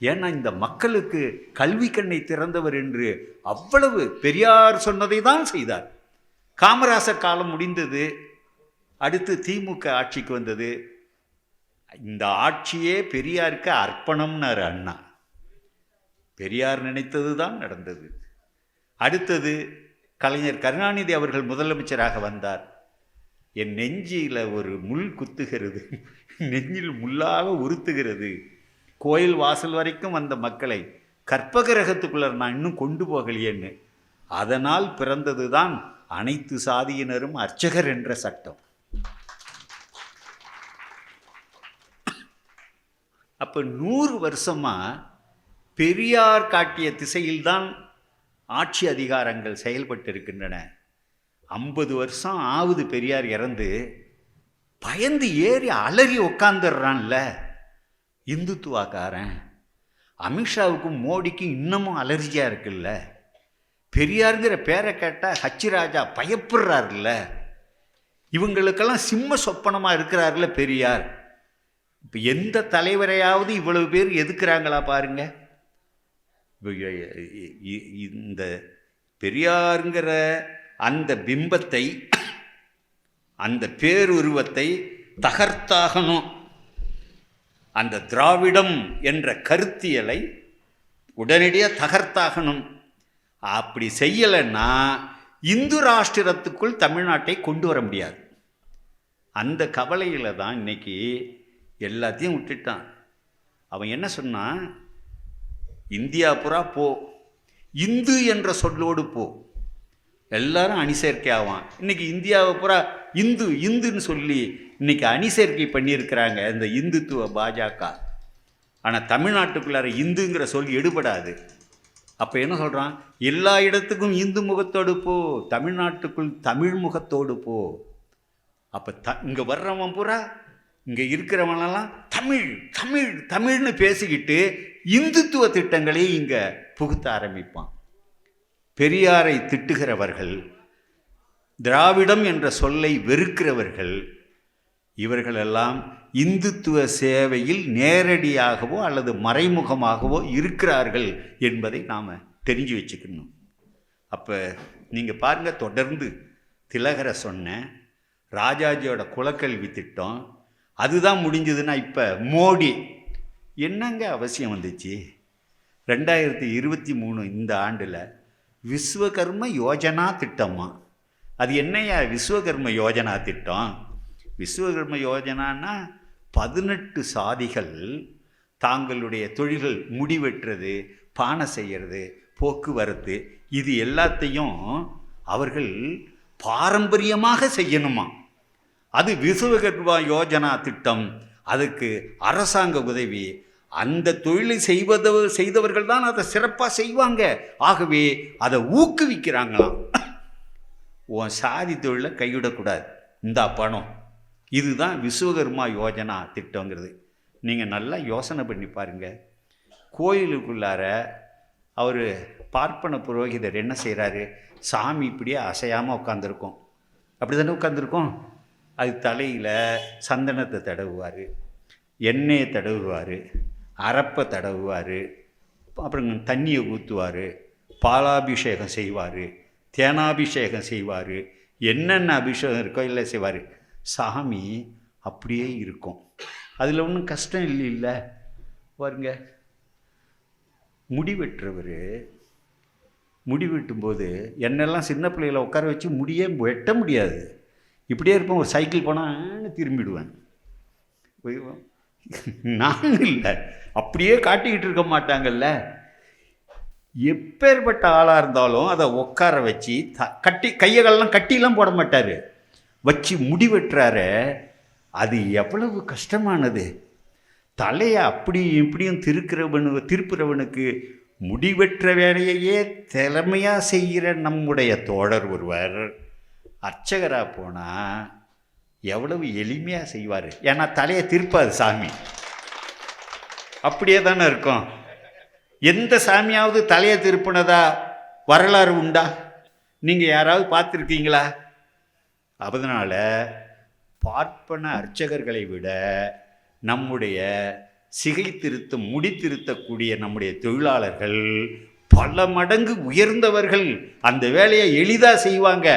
ஏன்னா இந்த மக்களுக்கு கல்வி கண்ணை திறந்தவர் என்று அவ்வளவு பெரியார் சொன்னதை தான் செய்தார். காமராசர் காலம் முடிந்தது, அடுத்து திமுக ஆட்சிக்கு வந்தது. இந்த ஆட்சியே பெரியாருக்கு அர்ப்பணம்னார் அண்ணா. பெரியார் நினைத்தது தான் நடந்தது. அடுத்தது கலைஞர் கருணாநிதி அவர்கள் முதலமைச்சராக வந்தார். என் நெஞ்சில் ஒரு முள் குத்துகிறது, நெஞ்சில் முள்ளாக உறுத்துகிறது. கோயில் வாசல் வரைக்கும் வந்த மக்களை கற்பகிரகத்துக்குள்ள நான் இன்னும் கொண்டு போகலையேன்னு. அதனால் பிறந்தது தான் அனைத்து சாதியினரும் அர்ச்சகர் என்ற சட்டம். அப்போ 100 வருஷமாக பெரியார் காட்டிய திசையில்தான் ஆட்சி அதிகாரங்கள் செயல்பட்டு இருக்கின்றன. 50 வருஷம் ஆகுது பெரியார் இறந்து. பயந்து ஏறி அலறி உக்காந்துடுறான்ல இந்துத்துவாக்காரன். அமித்ஷாவுக்கும் மோடிக்கும் இன்னமும் அலர்ஜியாக இருக்குல்ல. பெரியாருங்கிற பேரை கேட்டால் ஹச் ராஜா பயப்படுறாருல்ல. இவங்களுக்கெல்லாம் சிம்ம சொப்பனமாக இருக்கிறாருல்ல பெரியார். இப்போ எந்த தலைவரையாவது இவ்வளவு பேர் எதுக்குறாங்களா பாருங்க. இந்த பெரியாருங்கிற அந்த பிம்பத்தை, அந்த பேருருவத்தை தகர்த்தாகணும். அந்த திராவிடம் என்ற கருத்தியலை உடனடியாக தகர்த்தாகணும். அப்படி செய்யலைன்னா இந்து ராஷ்டிரத்துக்குள் தமிழ்நாட்டை கொண்டு வர முடியாது. அந்த கவலையில் தான் இன்னைக்கு எல்லாத்தையும் விட்டுட்டான். அவன் என்ன சொன்னான், இந்தியா புறா போ, இந்து என்ற சொல்லோடு போ, எல்லாரும் அணிசேர்க்கை ஆவான். இன்னைக்கு இந்தியாவை பூரா இந்துன்னு சொல்லி இன்னைக்கு அணிசேர்க்கை பண்ணியிருக்கிறாங்க இந்த இந்துத்துவ பாஜக. ஆனால் தமிழ்நாட்டுக்குள்ளார இந்துங்கிற சொல் எடுபடாது. அப்போ என்ன சொல்கிறான், எல்லா இடத்துக்கும் இந்து முகத்தோடு போ, தமிழ்நாட்டுக்குள் தமிழ் முகத்தோடு போ. அப்போ இங்கே வர்றவன் பூரா, இங்கே இருக்கிறவனெல்லாம் தமிழ் தமிழ் தமிழ்னு பேசிக்கிட்டு இந்துத்துவ திட்டங்களை இங்கே புகுத்த ஆரம்பிப்பான். பெரியாரை திட்டுகிறவர்கள், திராவிடம் என்ற சொல்லை வெறுக்கிறவர்கள் இவர்களெல்லாம் இந்துத்துவ சேவையில் நேரடியாகவோ அல்லது மறைமுகமாகவோ இருக்கிறார்கள் என்பதை நாம் தெரிஞ்சு வச்சுக்கணும். அப்போ நீங்கள் பாருங்கள், தொடர்ந்து திலகரை சொன்ன ராஜாஜியோட குலக்கல்வி திட்டம் அதுதான் முடிஞ்சதுன்னா இப்போ மோடி என்னங்க அவசியம் வந்துச்சு? 2023 இந்த ஆண்டில் விஸ்வகர்ம யோஜனா திட்டமா? அது என்னையா விஸ்வகர்ம யோஜனா திட்டம்? விஸ்வகர்ம யோஜனான்னா 18 சாதிகள் தாங்களுடைய தொழில்கள் முடிவெட்டுறது, பானை செய்கிறது, போக்குவரத்து, இது எல்லாத்தையும் அவர்கள் பாரம்பரியமாக செய்யணுமா. அது விஸ்வகர்ம யோஜனா திட்டம். அதுக்கு அரசாங்க உதவி. அந்த தொழிலை செய்தவர்கள் தான் அதை சிறப்பாக செய்வாங்க. ஆகவே அதை ஊக்குவிக்கிறாங்களாம். உன் சாதி தொழிலை கைவிடக்கூடாது, இந்தா பணம். இதுதான் விஸ்வகர்மா யோஜனா திட்டங்கிறது. நீங்கள் நல்லா யோசனை பண்ணி பாருங்கள். கோயிலுக்குள்ளார அவர் பார்ப்பன புரோகிதர் என்ன செய்கிறாரு? சாமி இப்படியே அசையாமல் உட்காந்துருக்கோம். அப்படி தானே உட்காந்துருக்கோம். அது தலையில் சந்தனத்தை தடவுவார், எண்ணெயை தடவுவார், அரப்பை தடவுவார், அப்புறம் தண்ணியை ஊற்றுவார், பாலாபிஷேகம் செய்வார், தேனாபிஷேகம் செய்வார், என்னென்ன அபிஷேகம் இருக்கோ இல்லை செய்வார். சாமி அப்படியே இருக்கும். அதில் ஒன்றும் கஷ்டம் இல்லை. பாருங்க, முடி வெட்டுறவர் முடி வெட்டும்போது என்னெல்லாம் சின்ன பிள்ளைகளை உட்கார வச்சு முடியே வெட்ட முடியாது. இப்படியே இருப்பேன். ஒரு சைக்கிள் போனால் திரும்பிடுவேன். நான் இல்லை, அப்படியே காட்டிக்கிட்டு இருக்க மாட்டாங்கல்ல. எப்பேற்பட்ட ஆளாக இருந்தாலும் அதை உட்கார வச்சு கட்டி கையெல்லாம் கட்டிலாம் போட மாட்டார், வச்சு முடி வெட்டுறாரு. அது எவ்வளவு கஷ்டமானது. தலையை அப்படி இப்படியும் திருப்புறவனுக்கு முடிவெற்ற வேலையையே திறமையாக செய்கிற நம்முடைய தோழர் ஒருவர் அர்ச்சகராக போனால் எவ்வளவு எளிமையாக செய்வார். ஏன்னா தலையை திருப்பாது சாமி, அப்படியே தானே இருக்கும். எந்த சாமியாவது தலையை திருப்பினதா வரலாறு உண்டா? நீங்கள் யாராவது பார்த்துருக்கீங்களா? அதனால் பார்ப்பன அர்ச்சகர்களை விட நம்முடைய சிகை திருத்தம், முடி திருத்தக்கூடிய நம்முடைய தொழிலாளர்கள் பல மடங்கு உயர்ந்தவர்கள். அந்த வேலையை எளிதாக செய்வாங்க.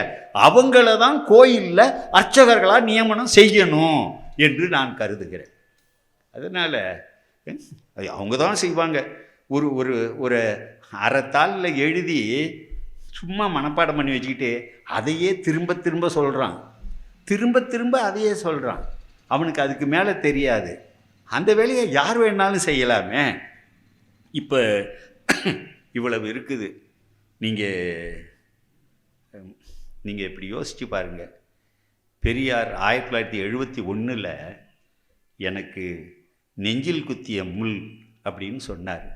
அவங்கள தான் கோயிலில் அர்ச்சகர்களாக நியமனம் செய்யணும் என்று நான் கருதுகிறேன். அதனால் அவங்க தான் செய்வாங்க. ஒரு ஒரு ஒரு அறத்தாளில் எழுதி சும்மா மனப்பாடம் பண்ணி வச்சுக்கிட்டு அதையே திரும்ப திரும்ப சொல்கிறான், திரும்ப திரும்ப அதையே சொல்கிறான். அவனுக்கு அதுக்கு மேலே தெரியாது. அந்த வேலையை யார் வேணாலும் செய்யலாமே. இப்போ இவ்வளவு இருக்குது. நீங்கள் இப்படி யோசித்து பாருங்கள். பெரியார் 1971 எனக்கு நெஞ்சில் குத்திய முள் அப்படின்னு சொன்னார்.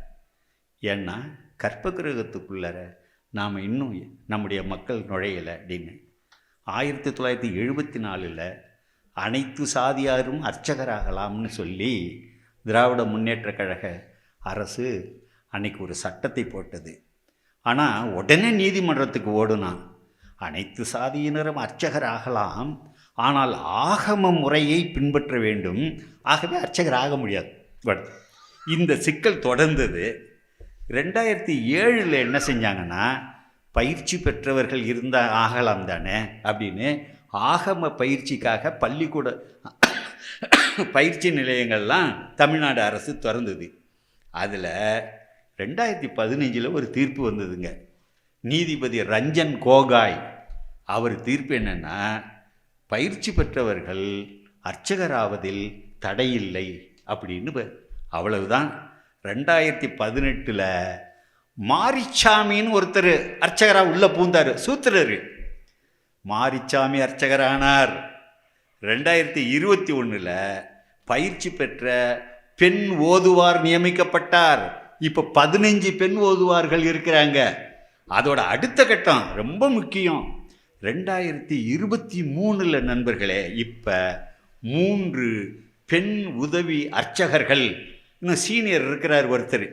ஏன்னா கற்பகிரகத்துக்குள்ளார நாம் இன்னும் நம்முடைய மக்கள் நுழையலை அப்படின்னு. 1974 அனைத்து சாதியாரும் அர்ச்சகராகலாம்னு சொல்லி திராவிட முன்னேற்ற கழக அரசு அன்னைக்கு ஒரு சட்டத்தை போட்டது. ஆனால் உடனே நீதிமன்றத்துக்கு ஓடுனான். அனைத்து சாதியினரும் அர்ச்சகராகலாம், ஆனால் ஆகம முறையை பின்பற்ற வேண்டும். ஆகவே அர்ச்சகர் ஆக முடியாது. இந்த சிக்கல் தொடர்ந்தது. 2007 என்ன செஞ்சாங்கன்னா, பயிற்சி பெற்றவர்கள் இருந்தால் ஆகலாம் தானே அப்படின்னு ஆகம பயிற்சிக்காக பள்ளிக்கூட பயிற்சி நிலையங்கள்லாம் தமிழ்நாடு அரசு திறந்தது. அதில் 2015 ஒரு தீர்ப்பு வந்ததுங்க. நீதிபதி ரஞ்சன் கோகாய் அவர் தீர்ப்பு என்னென்னா, பயிற்சி பெற்றவர்கள் அர்ச்சகராவதில் தடையில்லை அப்படின்னு. அவ்வளவுதான். 2018 மாரிச்சாமின்னு ஒருத்தர் அர்ச்சகராக உள்ளே பூந்தார், சூத்திரர். மாரிச்சாமி அர்ச்சகரானார். 2021 பயிற்சி பெற்ற பெண் ஓதுவார் நியமிக்கப்பட்டார். இப்போ 15 பெண் ஓதுவார்கள் இருக்கிறாங்க. அதோட அடுத்த கட்டம் ரொம்ப முக்கியம். 2023 நண்பர்களே, இப்போ 3 பெண் உதவி அர்ச்சகர்கள், இன்னும் சீனியர் இருக்கிறார் ஒருத்தர்,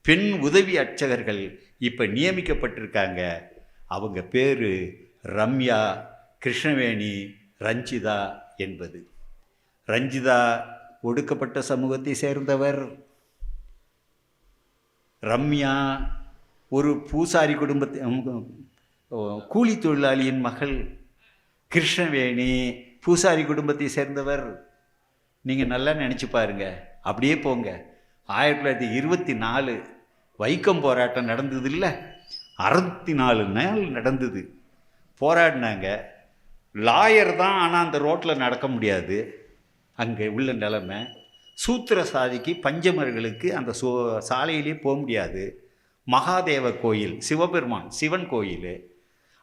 பெண் உதவி அர்ச்சகர்கள் இப்போ நியமிக்கப்பட்டிருக்காங்க. அவங்க பேர் ரம்யா, கிருஷ்ணவேணி, ரஞ்சிதா என்பது. ரஞ்சிதா ஒடுக்கப்பட்ட சமூகத்தை சேர்ந்தவர். ரம்யா ஒரு பூசாரி குடும்பத்தை கூலி தொழிலாளியின் மகள். கிருஷ்ணவேணி பூசாரி குடும்பத்தை சேர்ந்தவர். நீங்கள் நல்லா நினச்சி பாருங்க. அப்படியே போங்க. 1924 வைக்கம் போராட்டம் நடந்தது இல்லை, 64 நாள் நடந்தது. போராடினாங்க. லாயர் தான், ஆனால் அந்த ரோட்டில் நடக்க முடியாது. அங்கே உள்ள நிலைமை சூத்திர சாதிக்கு பஞ்சமர்களுக்கு அந்த சாலையிலே போக முடியாது. மகாதேவ கோயில், சிவபெருமான் சிவன் கோயில்,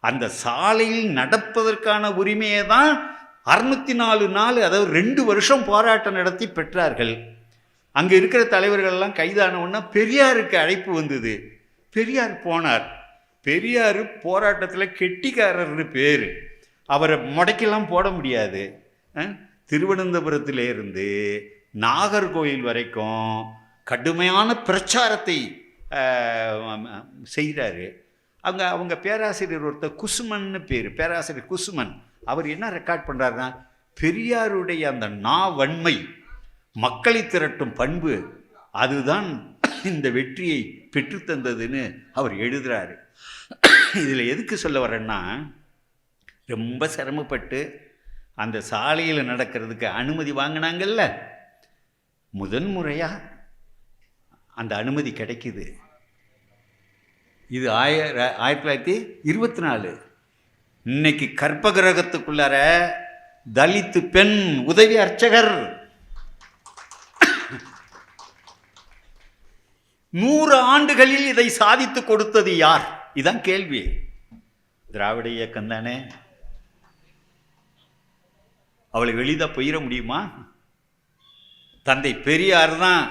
அந்த சாலையில் நடப்பதற்கான உரிமையை தான் 604 நாள், அதாவது 2 வருஷம் போராட்டம் நடத்தி பெற்றார்கள். அங்கே இருக்கிற தலைவர்கள்லாம் கைதான உடனே பெரியாருக்கு அழைப்பு வந்தது. பெரியார் போனார். பெரியார் போராட்டத்தில் கெட்டிக்காரர்னு பேர். அவரை முடக்கெல்லாம் போட முடியாது. திருவனந்தபுரத்திலிருந்து நாகர்கோயில் வரைக்கும் கடுமையான பிரச்சாரத்தை செய்கிறாரு. அவங்க பேராசிரியர் ஒருத்தர் குசுமன்னு பேர், பேராசிரியர் குசுமன். அவர் என்ன ரெக்கார்ட் பண்ணுறாருன்னா, பெரியாருடைய அந்த நாவன்மை, மக்களை திரட்டும் பண்பு, அதுதான் இந்த வெற்றியை பெற்றுத்தந்ததுன்னு அவர் எழுதுகிறாரு. இதில் எதுக்கு சொல்ல வரேன்னா, ரொம்ப சிரமப்பட்டு அந்த சாலையில் நடக்கிறதுக்கு அனுமதி வாங்கினாங்கல்ல, முதன்முறையாக அந்த அனுமதி கிடைக்குது. இது 1924. இன்னைக்கு கற்பகிரகத்துக்குள்ளார தலித்து பெண் உதவி அர்ச்சகர் 100 ஆண்டுகளில் இதை சாதித்து கொடுத்தது யார்? இதான் கேள்வி. திராவிட இயக்கம் தானே. அவளை எளிதாக போயிட முடியுமா? தந்தை பெரியார் தான்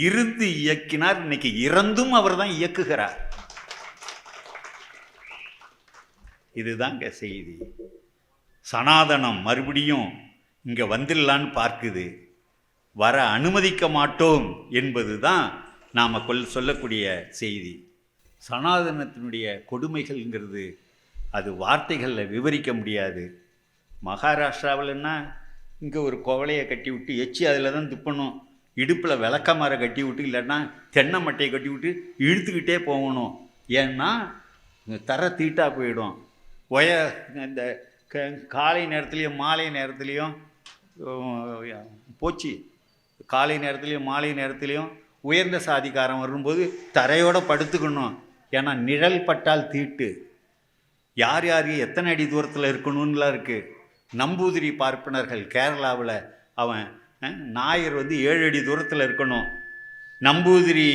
இருந்து இயக்கினார். இன்னைக்கு இறந்தும் அவர் தான் இயக்குகிறார். இதுதாங்க செய்தி. சனாதனம் மறுபடியும் இங்கே வந்துடலான்னு பார்க்குது. வர அனுமதிக்க மாட்டோம் என்பது தான் நாம் சொல்லக்கூடிய செய்தி. சனாதனத்தினுடைய கொடுமைகள்ங்கிறது அது வார்த்தைகளில் விவரிக்க முடியாது. மகாராஷ்டிராவில்னா இங்கே ஒரு குவளையை கட்டி விட்டு எச்சி அதில் தான் துப்பணும். இடுப்பில் விளக்க மரம் கட்டி விட்டு, இல்லைன்னா தென்னை மட்டையை கட்டி விட்டு இழுத்துக்கிட்டே போகணும். ஏன்னா தர தீட்டா போயிடும். இந்த காலை நேரத்துலேயும் மாலை நேரத்துலேயும் போச்சு. காலை நேரத்துலேயும் மாலை நேரத்துலேயும் உயர்ந்த சாதிக்காரன் வரும்போது தரையோடு படுத்துக்கணும். ஏன்னா நிழல் பட்டால் தீட்டு. யார் யார் எத்தனை அடி தூரத்தில் இருக்கணும்லாம் இருக்குது. நம்பூதிரி பார்ப்பனர்கள் கேரளாவில், அவன் நாயர் 7 அடி தூரத்தில் இருக்கணும். நம்பூதிரி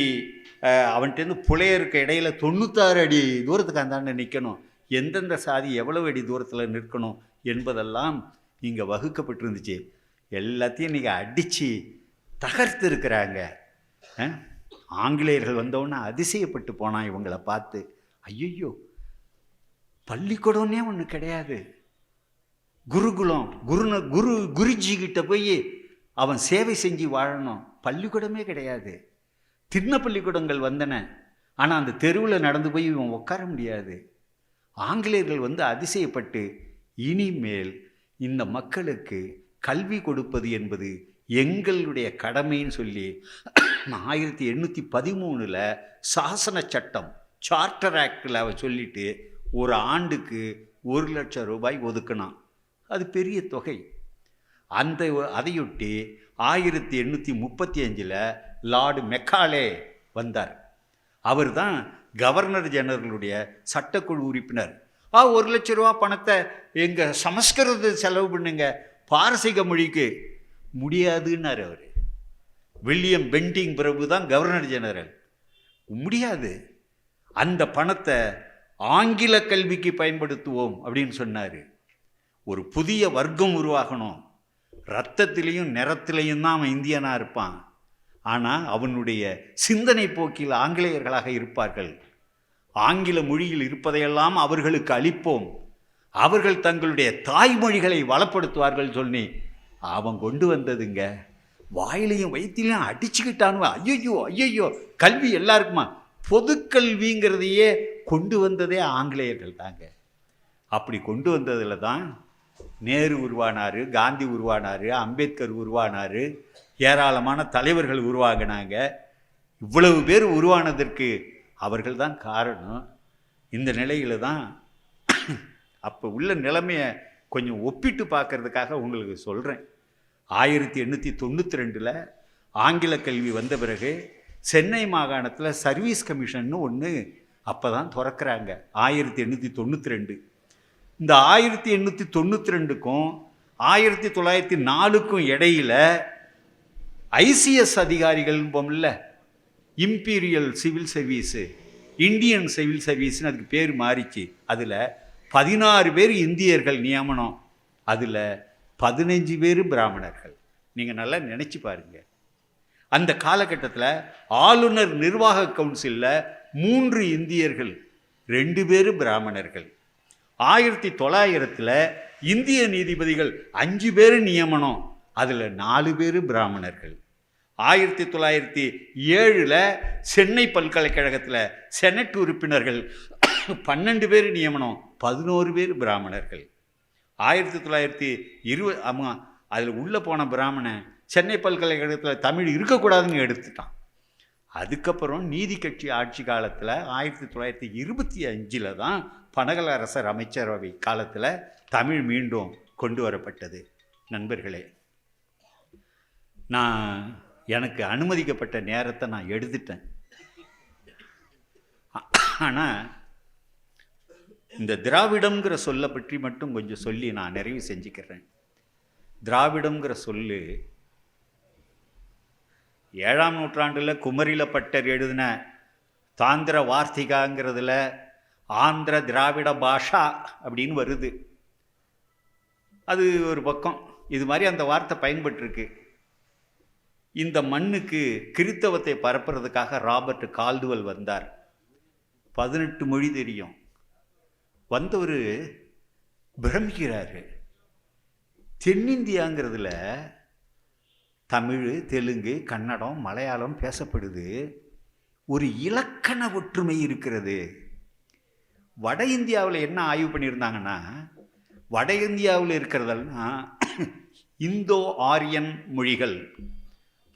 அவன்கிட்டருந்து புலையருக்கு இடையில் 96 அடி தூரத்துக்கு அந்தாண்ட நிற்கணும். எந்தெந்த சாதி எவ்வளவு அடி தூரத்தில் நிற்கணும் என்பதெல்லாம் இங்கே வகுக்கப்பட்டிருந்துச்சு. எல்லாத்தையும் இன்றைக்கி அடித்து தகர்த்து இருக்கிறாங்க. ஆங்கிலேயர்கள் வந்தவுடனே அதிசயப்பட்டு போனான் இவங்களை பார்த்து. ஐயோ, பள்ளிக்கூடம்னே ஒன்று கிடையாது. குருகுலம், குருஜிக்கிட்ட போய் அவன் சேவை செஞ்சு வாழணும். பள்ளிக்கூடமே கிடையாது. திண்ண பள்ளிக்கூடங்கள் வந்தன, ஆனால் அந்த தெருவில் நடந்து போய் இவன் உட்கார முடியாது. ஆங்கிலேயர்கள் அதிசயப்பட்டு, இனிமேல் இந்த மக்களுக்கு கல்வி கொடுப்பது என்பது எங்களுடைய கடமைன்னு சொல்லி 1813 சாசன சட்டம், சார்ட்டர் ஆக்டில் அவ சொல்லிட்டு ஒரு ஆண்டுக்கு 1 லட்சம் ரூபாய் ஒதுக்கினான். அது பெரிய தொகை. அதையொட்டி 1835 லார்டு மெக்காலே வந்தார். அவர் தான் கவர்னர் ஜெனரலுடைய சட்டக்குழு உறுப்பினர். 1 லட்சம் ரூபா பணத்தை எங்கள் சமஸ்கிருத செலவு பண்ணுங்க, பாரசீக மொழிக்கு முடியாதுன்னார் அவர். வில்லியம் பென்டிங் பிரபு தான் கவர்னர் ஜெனரல். முடியாது, அந்த பணத்தை ஆங்கில கல்விக்கு பயன்படுத்துவோம் அப்படின்னு சொன்னார். ஒரு புதிய வர்க்கம் உருவாகணும். இரத்தத்திலையும் நிறத்திலையும் தான் அவன் இந்தியனாக இருப்பான். ஆனால் அவனுடைய சிந்தனை போக்கில் ஆங்கிலேயர்களாக இருப்பார்கள். ஆங்கில மொழியில் இருப்பதையெல்லாம் அவர்களுக்கு அளிப்போம், அவர்கள் தங்களுடைய தாய்மொழிகளை வளப்படுத்துவார்கள் சொல்லி அவன் கொண்டு வந்ததுங்க. வாயிலையும் வயிற்றிலையும் அடிச்சுக்கிட்டானுவா. ஐயோ ஐயோ, கல்வி எல்லாருக்குமா? பொதுக்கல்விங்கிறதையே கொண்டு வந்ததே ஆங்கிலேயர்கள் தாங்க. அப்படி கொண்டு வந்ததில் தான் நேரு உருவானார், காந்தி உருவானார், அம்பேத்கர் உருவானார், ஏராளமான தலைவர்கள் உருவாகினாங்க. இவ்வளவு பேர் உருவானதற்கு அவர்கள் தான் காரணம். இந்த நிலையில் தான் அப்போ உள்ள நிலைமையை கொஞ்சம் ஒப்பிட்டு பார்க்கறதுக்காக உங்களுக்கு சொல்கிறேன். 1892 ஆங்கில கல்வி வந்த பிறகு சென்னை மாகாணத்தில் சர்வீஸ் கமிஷன்னு ஒன்று அப்போ தான் திறக்கிறாங்க. 1892. இந்த 1892க்கும் 1904க்கும் இடையில் ஐசிஎஸ் அதிகாரிகள் போம்ல, imperial civil service, Indian civil சர்வீஸ்னு அதுக்கு பேர் மாறிச்சு. அதில் 16 பேர் இந்தியர்கள் நியமனம், அதில் 15 பேர் பிராமணர்கள். நீங்கள் நல்லா நினச்சி பாருங்கள். அந்த காலகட்டத்தில் ஆளுநர் நிர்வாக கவுன்சிலில் 3 இந்தியர்கள், 2 பேர் பிராமணர்கள். 1900 இந்திய நீதிபதிகள் 5 பேர் நியமனம், அதில் 4 பேர் பிராமணர்கள். 1907 சென்னை பல்கலைக்கழகத்தில் செனட் உறுப்பினர்கள் 12 பேர் நியமனம், 11 பேர் பிராமணர்கள். 1920 ஆமாம், அதில் உள்ளே போன பிராமணன் சென்னை பல்கலைக்கழகத்தில் தமிழ் இருக்கக்கூடாதுன்னு எடுத்துட்டான். அதுக்கப்புறம் நீதி கட்சி ஆட்சி காலத்தில் 1925 தான் பனகல் அரசர் அமைச்சரவை காலத்தில் தமிழ் மீண்டும் கொண்டு வரப்பட்டது. நண்பர்களே, எனக்கு அனுமதிக்கப்பட்ட நேரத்தை நான் எடுத்துட்டேன். ஆனால் இந்த திராவிடம்ங்கிற சொல்லை பற்றி மட்டும் கொஞ்சம் சொல்லி நான் நிறைவு செஞ்சுக்கிறேன். திராவிடம்ங்கிற சொல்லு 7ஆம் நூற்றாண்டில் குமரில பட்டர் எழுதின தாந்திர வார்த்திகாங்கிறதுல ஆந்திர திராவிட பாஷா அப்படின்னு வருது. அது ஒரு பக்கம். இது மாதிரி அந்த வார்த்தை பயன்பட்டுருக்கு. இந்த மண்ணுக்கு கிறித்தவத்தை பரப்புறதுக்காக ராபர்ட் கால்டுவெல் வந்தார். 18 மொழி தெரியும். வந்தவர் பிரமிக்கிறாரு. தென்னிந்தியாங்கிறதுல தமிழ், தெலுங்கு, கன்னடம், மலையாளம் பேசப்படுது. ஒரு இலக்கண ஒற்றுமை இருக்கிறது. வட இந்தியாவில் என்ன ஆய்வு பண்ணியிருந்தாங்கன்னா, வட இந்தியாவில் இருக்கிறதெல்லாம் இந்தோ ஆரியன் மொழிகள்,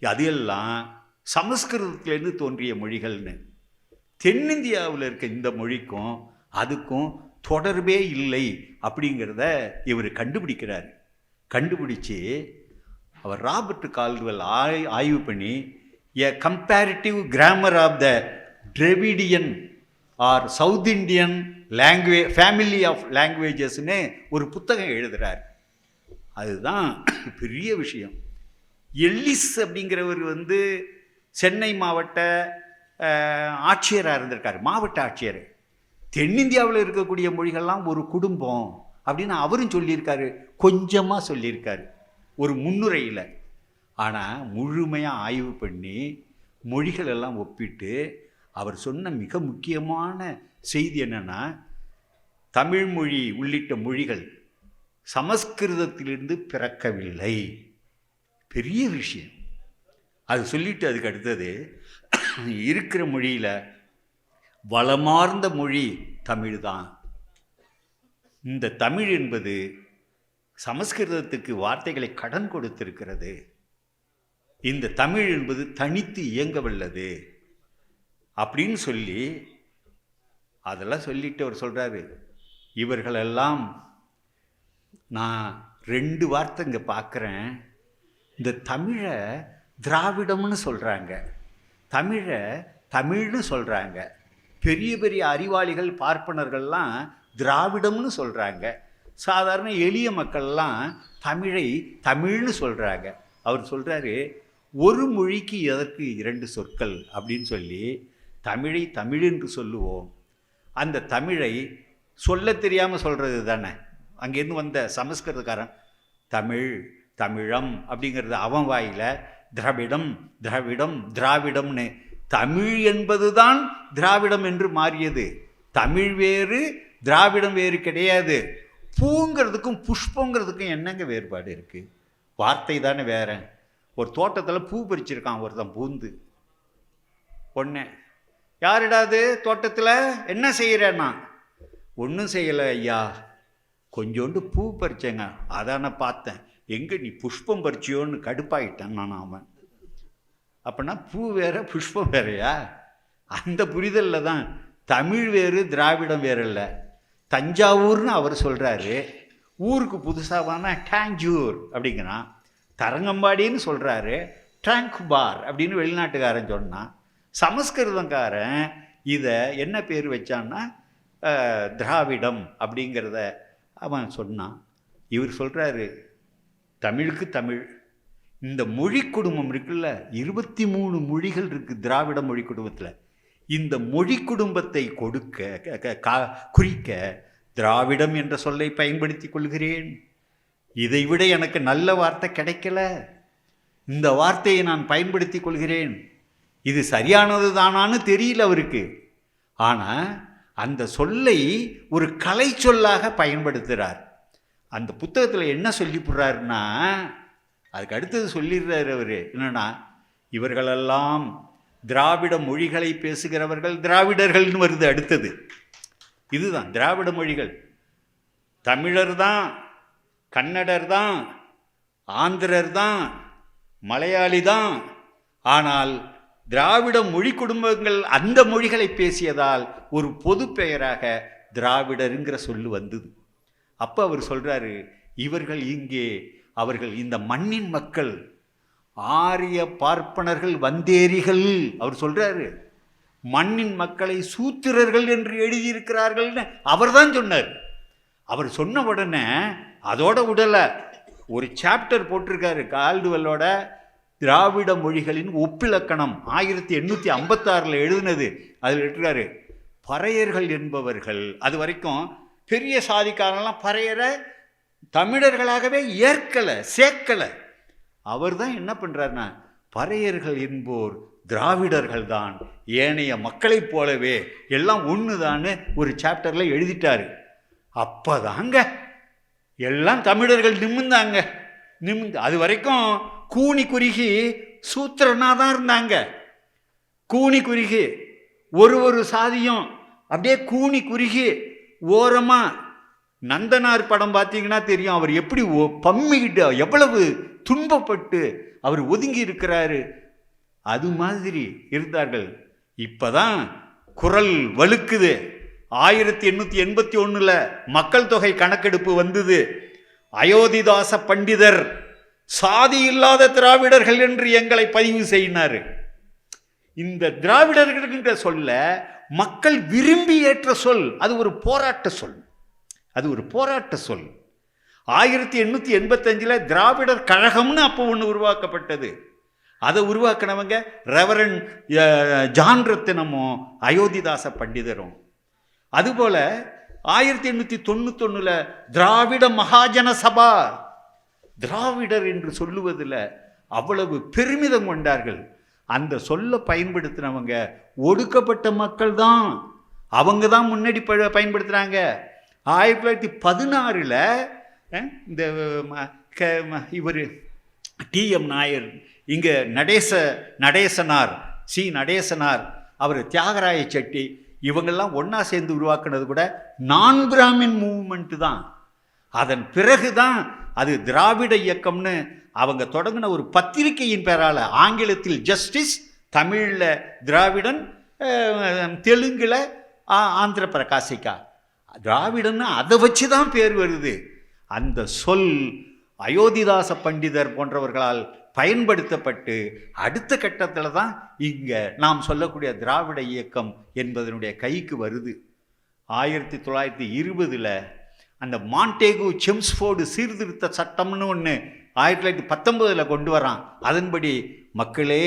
அது எல்லாம் சமஸ்கிருதத்திலேருந்து தோன்றிய மொழிகள்னு. தென்னிந்தியாவில் இருக்க இந்த மொழிக்கும் அதுக்கும் தொடர்பே இல்லை அப்படிங்கிறத இவர் கண்டுபிடிக்கிறார். கண்டுபிடிச்சு அவர் ராபர்ட் கால்டுவெல் ஆய்வு பண்ணி a comparative grammar of the Dravidian or South Indian language family of லாங்குவேஜஸ்ன்னு ஒரு புத்தகம் எழுதுகிறார். அதுதான் பெரிய விஷயம். எல்லிஸ் அப்படிங்கிறவர் சென்னை மாவட்ட ஆட்சியராக இருந்திருக்கார், மாவட்ட ஆட்சியர். தென்னிந்தியாவில் இருக்கக்கூடிய மொழிகள்லாம் ஒரு குடும்பம் அப்படின்னு அவரும் சொல்லியிருக்காரு, கொஞ்சமாக சொல்லியிருக்காரு ஒரு முன்னுரையில். ஆனால் முழுமையாக ஆய்வு பண்ணி மொழிகளெல்லாம் ஒப்பிட்டு அவர் சொன்ன மிக முக்கியமான செய்தி என்னென்னா, தமிழ் மொழி உள்ளிட்ட மொழிகள் சமஸ்கிருதத்திலிருந்து பிறக்கவில்லை. பெரிய விஷயம். அது சொல்லிட்டு அதுக்கு அடுத்தது, இருக்கிற மொழியில் வளமார்ந்த மொழி தமிழ் தான். இந்த தமிழ் என்பது சமஸ்கிருதத்துக்கு வார்த்தைகளை கடன் கொடுத்திருக்கிறது. இந்த தமிழ் என்பது தனித்து இயங்கவல்லது அப்படின்னு சொல்லி அதெல்லாம் சொல்லிட்டு அவர் சொல்கிறாரு. இவர்களெல்லாம் நான் 2 வார்த்தை இங்கே பார்க்குறேன். இந்த தமிழை திராவிடம்னு சொல்கிறாங்க, தமிழை தமிழ்னு சொல்கிறாங்க. பெரிய பெரிய அறிவாளிகள் பார்ப்பனர்கள்லாம் திராவிடம்னு சொல்கிறாங்க. சாதாரண எளிய மக்கள்லாம் தமிழை தமிழ்னு சொல்கிறாங்க. அவர் சொல்கிறாரு, ஒரு மொழிக்கு எதற்கு 2 சொற்கள் அப்படின்னு சொல்லி தமிழை தமிழ் என்று சொல்லுவோம். அந்த தமிழை சொல்ல தெரியாமல் சொல்கிறது தானே. அங்கேருந்து வந்த சமஸ்கிருதக்காரன் தமிழ் தமிழம் அப்படிங்கிறது அவன் வாயில் திராவிடம் திராவிடம் திராவிடம்னு. தமிழ் என்பது தான் திராவிடம் என்று மாறியது. தமிழ் வேறு திராவிடம் வேறு கிடையாது. பூங்கிறதுக்கும் புஷ்பங்கிறதுக்கும் என்னங்க வேறுபாடு இருக்குது? வார்த்தை தானே வேற. ஒரு தோட்டத்தில் பூ பறிச்சிருக்கான் ஒருத்தன் பூந்து. ஒன்று, யாரிடாது தோட்டத்தில் என்ன செய்கிறேன்னா, ஒன்றும் செய்யலை ஐயா கொஞ்சோண்டு பூ பறிச்சேங்க, அதான பார்த்தேன். எங்கே நீ புஷ்பம் பறிச்சியோன்னு கடுப்பாயிட்டேன் நான். அவன் அப்படின்னா பூ வேற புஷ்பம் வேறையா? அந்த புரிதலில் தான் தமிழ் வேறு திராவிடம் வேறு இல்லை. தஞ்சாவூர்னு அவர் சொல்கிறாரு, ஊருக்கு புதுசாக டாஞ்சூர் அப்படிங்கிறான். தரங்கம்பாடின்னு சொல்கிறாரு, ட்ராங்க் பார் அப்படின்னு வெளிநாட்டுக்காரன் சொன்னான். சமஸ்கிருதங்காரன் இதை என்ன பேர் வச்சான்னா திராவிடம் அப்படிங்கிறத அவன் சொன்னான். இவர் சொல்கிறாரு, தமிழுக்கு தமிழ். இந்த மொழி குடும்பம் இருக்குல்ல, 23 மொழிகள் இருக்குது திராவிட மொழி குடும்பத்தில். இந்த மொழி குடும்பத்தை குறிக்க திராவிடம் என்ற சொல்லை பயன்படுத்தி கொள்கிறேன். இதைவிட எனக்கு நல்ல வார்த்தை கிடைக்கல, இந்த வார்த்தையை நான் பயன்படுத்தி கொள்கிறேன். இது சரியானது தானான்னு தெரியல அவருக்கு. ஆனால் அந்த சொல்லை ஒரு கலை சொல்லாக பயன்படுத்துகிறார். அந்த புத்தகத்தில் என்ன சொல்லி போடுறாருன்னா, அதுக்கு அடுத்தது சொல்லிடுறாரு அவர் என்னன்னா, இவர்களெல்லாம் திராவிட மொழிகளை பேசுகிறவர்கள் திராவிடர்கள்னு வருது அடுத்தது. இதுதான் திராவிட மொழிகள். தமிழர் தான், கன்னடர் தான், ஆந்திரர் தான், மலையாளி தான். ஆனால் திராவிட மொழி குடும்பங்கள் அந்த மொழிகளை பேசியதால் ஒரு பொது பெயராக திராவிடருங்கிற சொல்லு வந்தது. அப்போ அவர் சொல்கிறாரு, இவர்கள் இங்கே அவர்கள் இந்த மண்ணின் மக்கள், ஆரிய பார்ப்பனர்கள் வந்தேரிகள். அவர் சொல்கிறாரு, மண்ணின் மக்களை சூத்திரர்கள் என்று எழுதியிருக்கிறார்கள்னு அவர் தான் சொன்னார். அவர் சொன்ன உடனே அதோட விடலை, ஒரு சாப்டர் போட்டிருக்காரு கால்டுவெல்லோட திராவிட மொழிகளின் ஒப்பிலக்கணம் 1856 எழுதினது. அதில் இருக்கிறாரு, பறையர்கள் என்பவர்கள் அது வரைக்கும் பெரிய சாதிக்காரெல்லாம் பறையரை தமிழர்களாகவே ஏற்கலை, சேர்க்கலை. அவர் தான் என்ன பண்ணுறாருன்னா, பறையர்கள் என்போர் திராவிடர்கள் தான், ஏனைய மக்களைப் போலவே எல்லாம் ஒன்று தான்னு ஒரு சாப்டரில் எழுதிட்டாரு. அப்போதாங்க எல்லாம் தமிழர்கள் நிமிர்ந்தாங்க. அது வரைக்கும் கூனி குறுகி சூத்திரனாக தான் இருந்தாங்க. கூனி குறுகி ஒரு சாதியும் அப்படியே கூனி குறுகி ஓரமாக. நந்தனார் படம் பார்த்தீங்கன்னா தெரியும், அவர் எப்படி பம்மிக்கிட்டு எவ்வளவு துன்பப்பட்டு அவர் ஒதுங்கி இருக்கிறாரு. அது மாதிரி இருந்தார்கள். இப்போதான் குரல் வலுக்குது. 1881 மக்கள் தொகை கணக்கெடுப்பு வந்தது. அயோத்திதாச பண்டிதர் சாதி இல்லாத திராவிடர்கள் என்று எங்களை பதிவு செய்யினார். இந்த திராவிடர்கள் சொல்ல மக்கள் விரும்பி ஏற்ற சொல். அது ஒரு போராட்ட சொல். அது ஒரு போராட்ட சொல். 1885 திராவிடர் கழகம்னு அப்போ ஒன்று உருவாக்கப்பட்டது. அதை உருவாக்கினவங்க ரெவரன் ஜான் ரத்தினமும் அயோத்திதாச பண்டிதரும். அதுபோல் 1891 திராவிட மகாஜன சபா, திராவிடர் என்று சொல்லுவதில் அவ்வளவு பெருமிதம் கொண்டார்கள். அந்த சொல்ல பயன்படுத்தினவங்க ஒடுக்கப்பட்ட மக்கள் தான். அவங்க தான் முன்னாடி பயன்படுத்துகிறாங்க. 1916 இந்த இவர் TM நாயர், இங்கே நடேசனார், நடேசனார், அவர் தியாகராய செட்டி, இவங்கெல்லாம் ஒன்றா சேர்ந்து உருவாக்குனது கூட நான் பிராமின் மூவ்மெண்ட்டு தான். அதன் பிறகு தான் அது திராவிட இயக்கம்னு அவங்க தொடங்கின ஒரு பத்திரிகையின் பேரால், ஆங்கிலத்தில் ஜஸ்டிஸ், தமிழில் திராவிடன், தெலுங்கில் ஆந்திர பிரகாசிக்கா. திராவிடன்னு அதை வச்சு தான் பேர் வருது. அந்த சொல் அயோத்திதாச பண்டிதர் போன்றவர்களால் பயன்படுத்தப்பட்டு அடுத்த கட்டத்தில் தான் இங்கே நாம் சொல்லக்கூடிய திராவிட இயக்கம் என்பதனுடைய கைக்கு வருது. 1920 அந்த மாண்டேகு செம்ஸ்ஃபோர்டு சீர்திருத்த சட்டம்னு ஒன்று 1919 கொண்டு வரான். அதன்படி மக்களே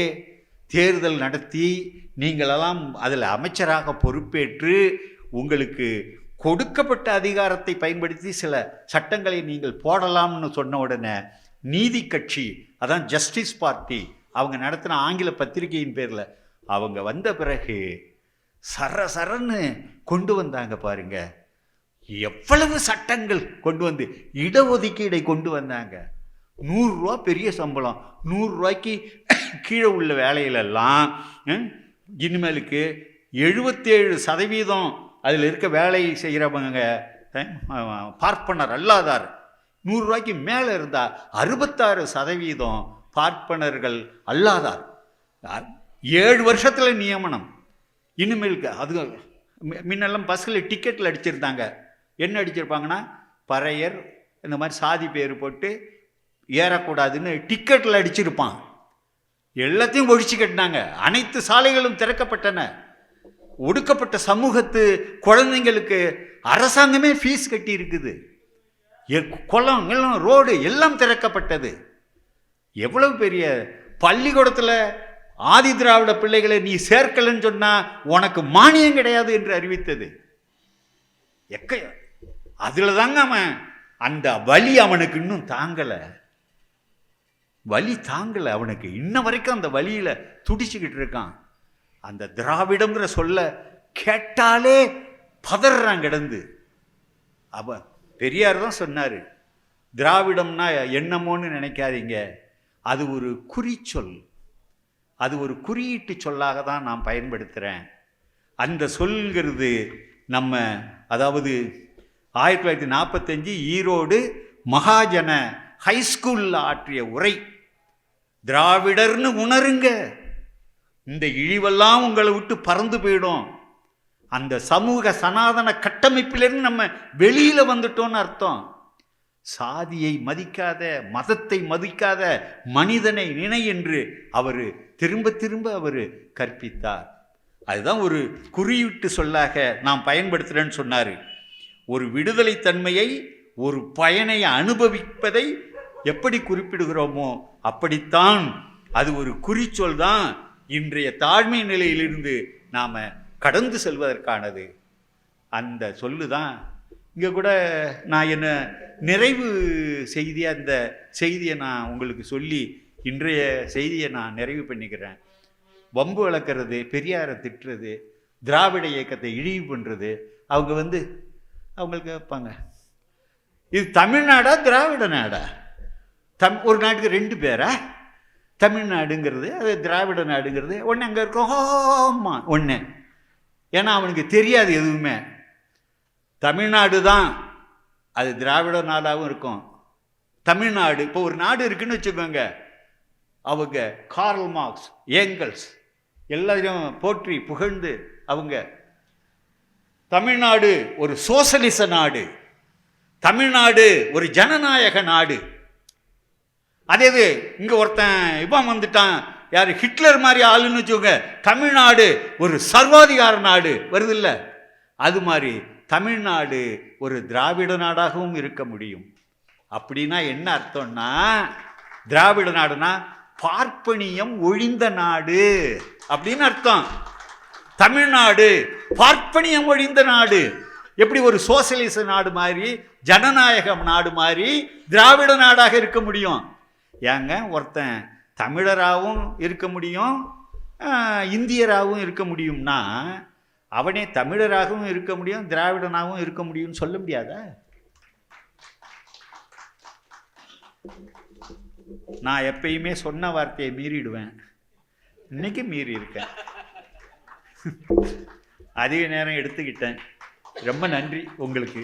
தேர்தல் நடத்தி நீங்களெல்லாம் அதில் அமைச்சராக பொறுப்பேற்று உங்களுக்கு கொடுக்கப்பட்ட அதிகாரத்தை பயன்படுத்தி சில சட்டங்களை நீங்கள் போடலாம்னு சொன்ன உடனே நீதி கட்சி, அதான் ஜஸ்டிஸ் பார்ட்டி, அவங்க நடத்தின ஆங்கில பத்திரிகையின் பேரில் அவங்க வந்த பிறகு சரன்னு கொண்டு வந்தாங்க பாருங்க. எவ்வளவு சட்டங்கள் கொண்டு வந்து இடஒதுக்கீடை கொண்டு வந்தாங்க. 100 ரூபா பெரிய சம்பளம், 100 ரூபாய்க்கு கீழே உள்ள வேலையிலெல்லாம் இனிமேலுக்கு 77% அதில் இருக்க வேலை செய்கிறவங்க பார்ப்பனர் அல்லாதார் 100 ரூபாய்க்கு மேலே இருந்தால் 66% பார்ப்பனர்கள் அல்லாதார். 7 வருஷத்தில் நியமனம். இனிமேலுக்கு அது முன்னெல்லாம் பஸ்ஸில் டிக்கெட்டில் அடிச்சிருந்தாங்க. என்ன அடிச்சிருப்பாங்கன்னா பறையர் இந்த மாதிரி சாதி பேர் போட்டு ஏறக்கூடாதுன்னு டிக்கெட்டில் அடிச்சிருப்பான். எல்லாத்தையும் ஒழிச்சு கட்டினாங்க. அனைத்து சாலைகளும் திறக்கப்பட்டன. ஒடுக்கப்பட்ட சமூகத்து குழந்தைங்களுக்கு அரசாங்கமே ஃபீஸ் கட்டி இருக்குது. குளம் எல்லாம் ரோடு எல்லாம் திறக்கப்பட்டது. எவ்வளவு பெரிய பள்ளிக்கூடத்தில் ஆதி திராவிட பிள்ளைகளை நீ சேர்க்கலன்னு சொன்னா உனக்கு மானியம் கிடையாது என்று அறிவித்தது. அதுல தாங்க அவன் அந்த வலி அவனுக்கு இன்னும் தாங்கல. வலி தாங்கல அவனுக்கு. இன்ன வரைக்கும் அந்த வலியில துடிச்சுக்கிட்டு இருக்கான். அந்த திராவிடம்ங்கிற சொல்ல கேட்டாலே பதறான் கிடந்து. அவ பெரியார் தான் சொன்னாரு, திராவிடம்னா என்னமோன்னு நினைக்காதீங்க, அது ஒரு குறிச்சொல், அது ஒரு குறியீட்டு சொல்லாக தான் நான் பயன்படுத்துகிறேன். அந்த சொல்கிறது நம்ம அதாவது 1945 ஈரோடு மகாஜன ஹைஸ்கூலில் ஆற்றிய உரை. திராவிடர்னு உணருங்க, இந்த இழிவெல்லாம் உங்களை விட்டு பறந்து போயிடும். அந்த சமூக சனாதன கட்டமைப்பிலிருந்து நம்ம வெளியில் வந்துட்டோன்னு அர்த்தம். சாதியை மதிக்காத, மதத்தை மதிக்காத மனிதனை நினை என்று அவர் திரும்ப திரும்ப அவர் கற்பித்தார். அதுதான் ஒரு குறியீட்டு சொல்லாக நாம் பயன்படுத்துகிறேன்னு சொன்னார். ஒரு விடுதலை தன்மையை, ஒரு பயனை அனுபவிப்பதை எப்படி குறிப்பிடுகிறோமோ அப்படித்தான் அது ஒரு குறிச்சொல் தான் இன்றைய தாழ்மை நிலையிலிருந்து நாம் கடந்து செல்வதற்கானது. அந்த சொல்லு தான் இங்கே கூட நான் என்ன நிறைவு செய்தியாக இந்த செய்தியை நான் உங்களுக்கு சொல்லி இன்றைய செய்தியை நான் நிறைவு பண்ணிக்கிறேன். வம்பு வளர்க்குறது, பெரியாரை திட்டுறது, திராவிட இயக்கத்தை இழிவு பண்ணுறது, அவங்க அவங்களுக்கு வைப்பாங்க. இது தமிழ்நாடா திராவிட நாடா? ஒரு நாட்டுக்கு 2 பேரா? தமிழ்நாடுங்கிறது அது திராவிட நாடுங்கிறது ஒன்று அங்கே இருக்கோமா ஒன்று. ஏன்னா அவனுக்கு தெரியாது எதுவுமே. தமிழ்நாடு தான் அது திராவிட நாடாகவும் இருக்கும். தமிழ்நாடு இப்போ ஒரு நாடு இருக்குன்னு வச்சுக்கோங்க, அவங்க கார்ல் மார்க்ஸ், ஏங்கல்ஸ் எல்லாரையும் போற்றி புகழ்ந்து அவங்க தமிழ்நாடு ஒரு சோசலிச நாடு, தமிழ்நாடு ஒரு ஜனநாயக நாடு. அதே இது இங்கே ஒருத்தன் இவன் வந்துட்டான், யார் ஹிட்லர் மாதிரி ஆளுன்னு வச்சுக்கோங்க, தமிழ்நாடு ஒரு சர்வாதிகார நாடு வருது இல்லை? அது மாதிரி தமிழ்நாடு ஒரு திராவிட நாடாகவும் இருக்க முடியும். அப்படின்னா என்ன அர்த்தம்னா, திராவிட நாடுனா பார்ப்பனியம் ஒழிந்த நாடு அப்படின்னு அர்த்தம். தமிழ்நாடு பார்ப்பனியம் ஒழிந்த நாடு. எப்படி ஒரு சோசியலிச நாடு மாதிரி, ஜனநாயக நாடு மாதிரி திராவிட நாடாக இருக்க முடியும்? ஏங்க ஒருத்தன் தமிழராகவும் இருக்க முடியும், இந்தியராகவும் இருக்க முடியும்னா அவனே தமிழராகவும் இருக்க முடியும், திராவிடனாகவும் இருக்க முடியும்னு சொல்ல முடியாதா? நான் எப்பயுமே சொன்ன வார்த்தையை மீறிடுவேன். இன்னைக்கு மீறி இருக்கேன். அதிக நேரம் எடுத்துக்கிட்டேன். ரொம்ப நன்றி உங்களுக்கு.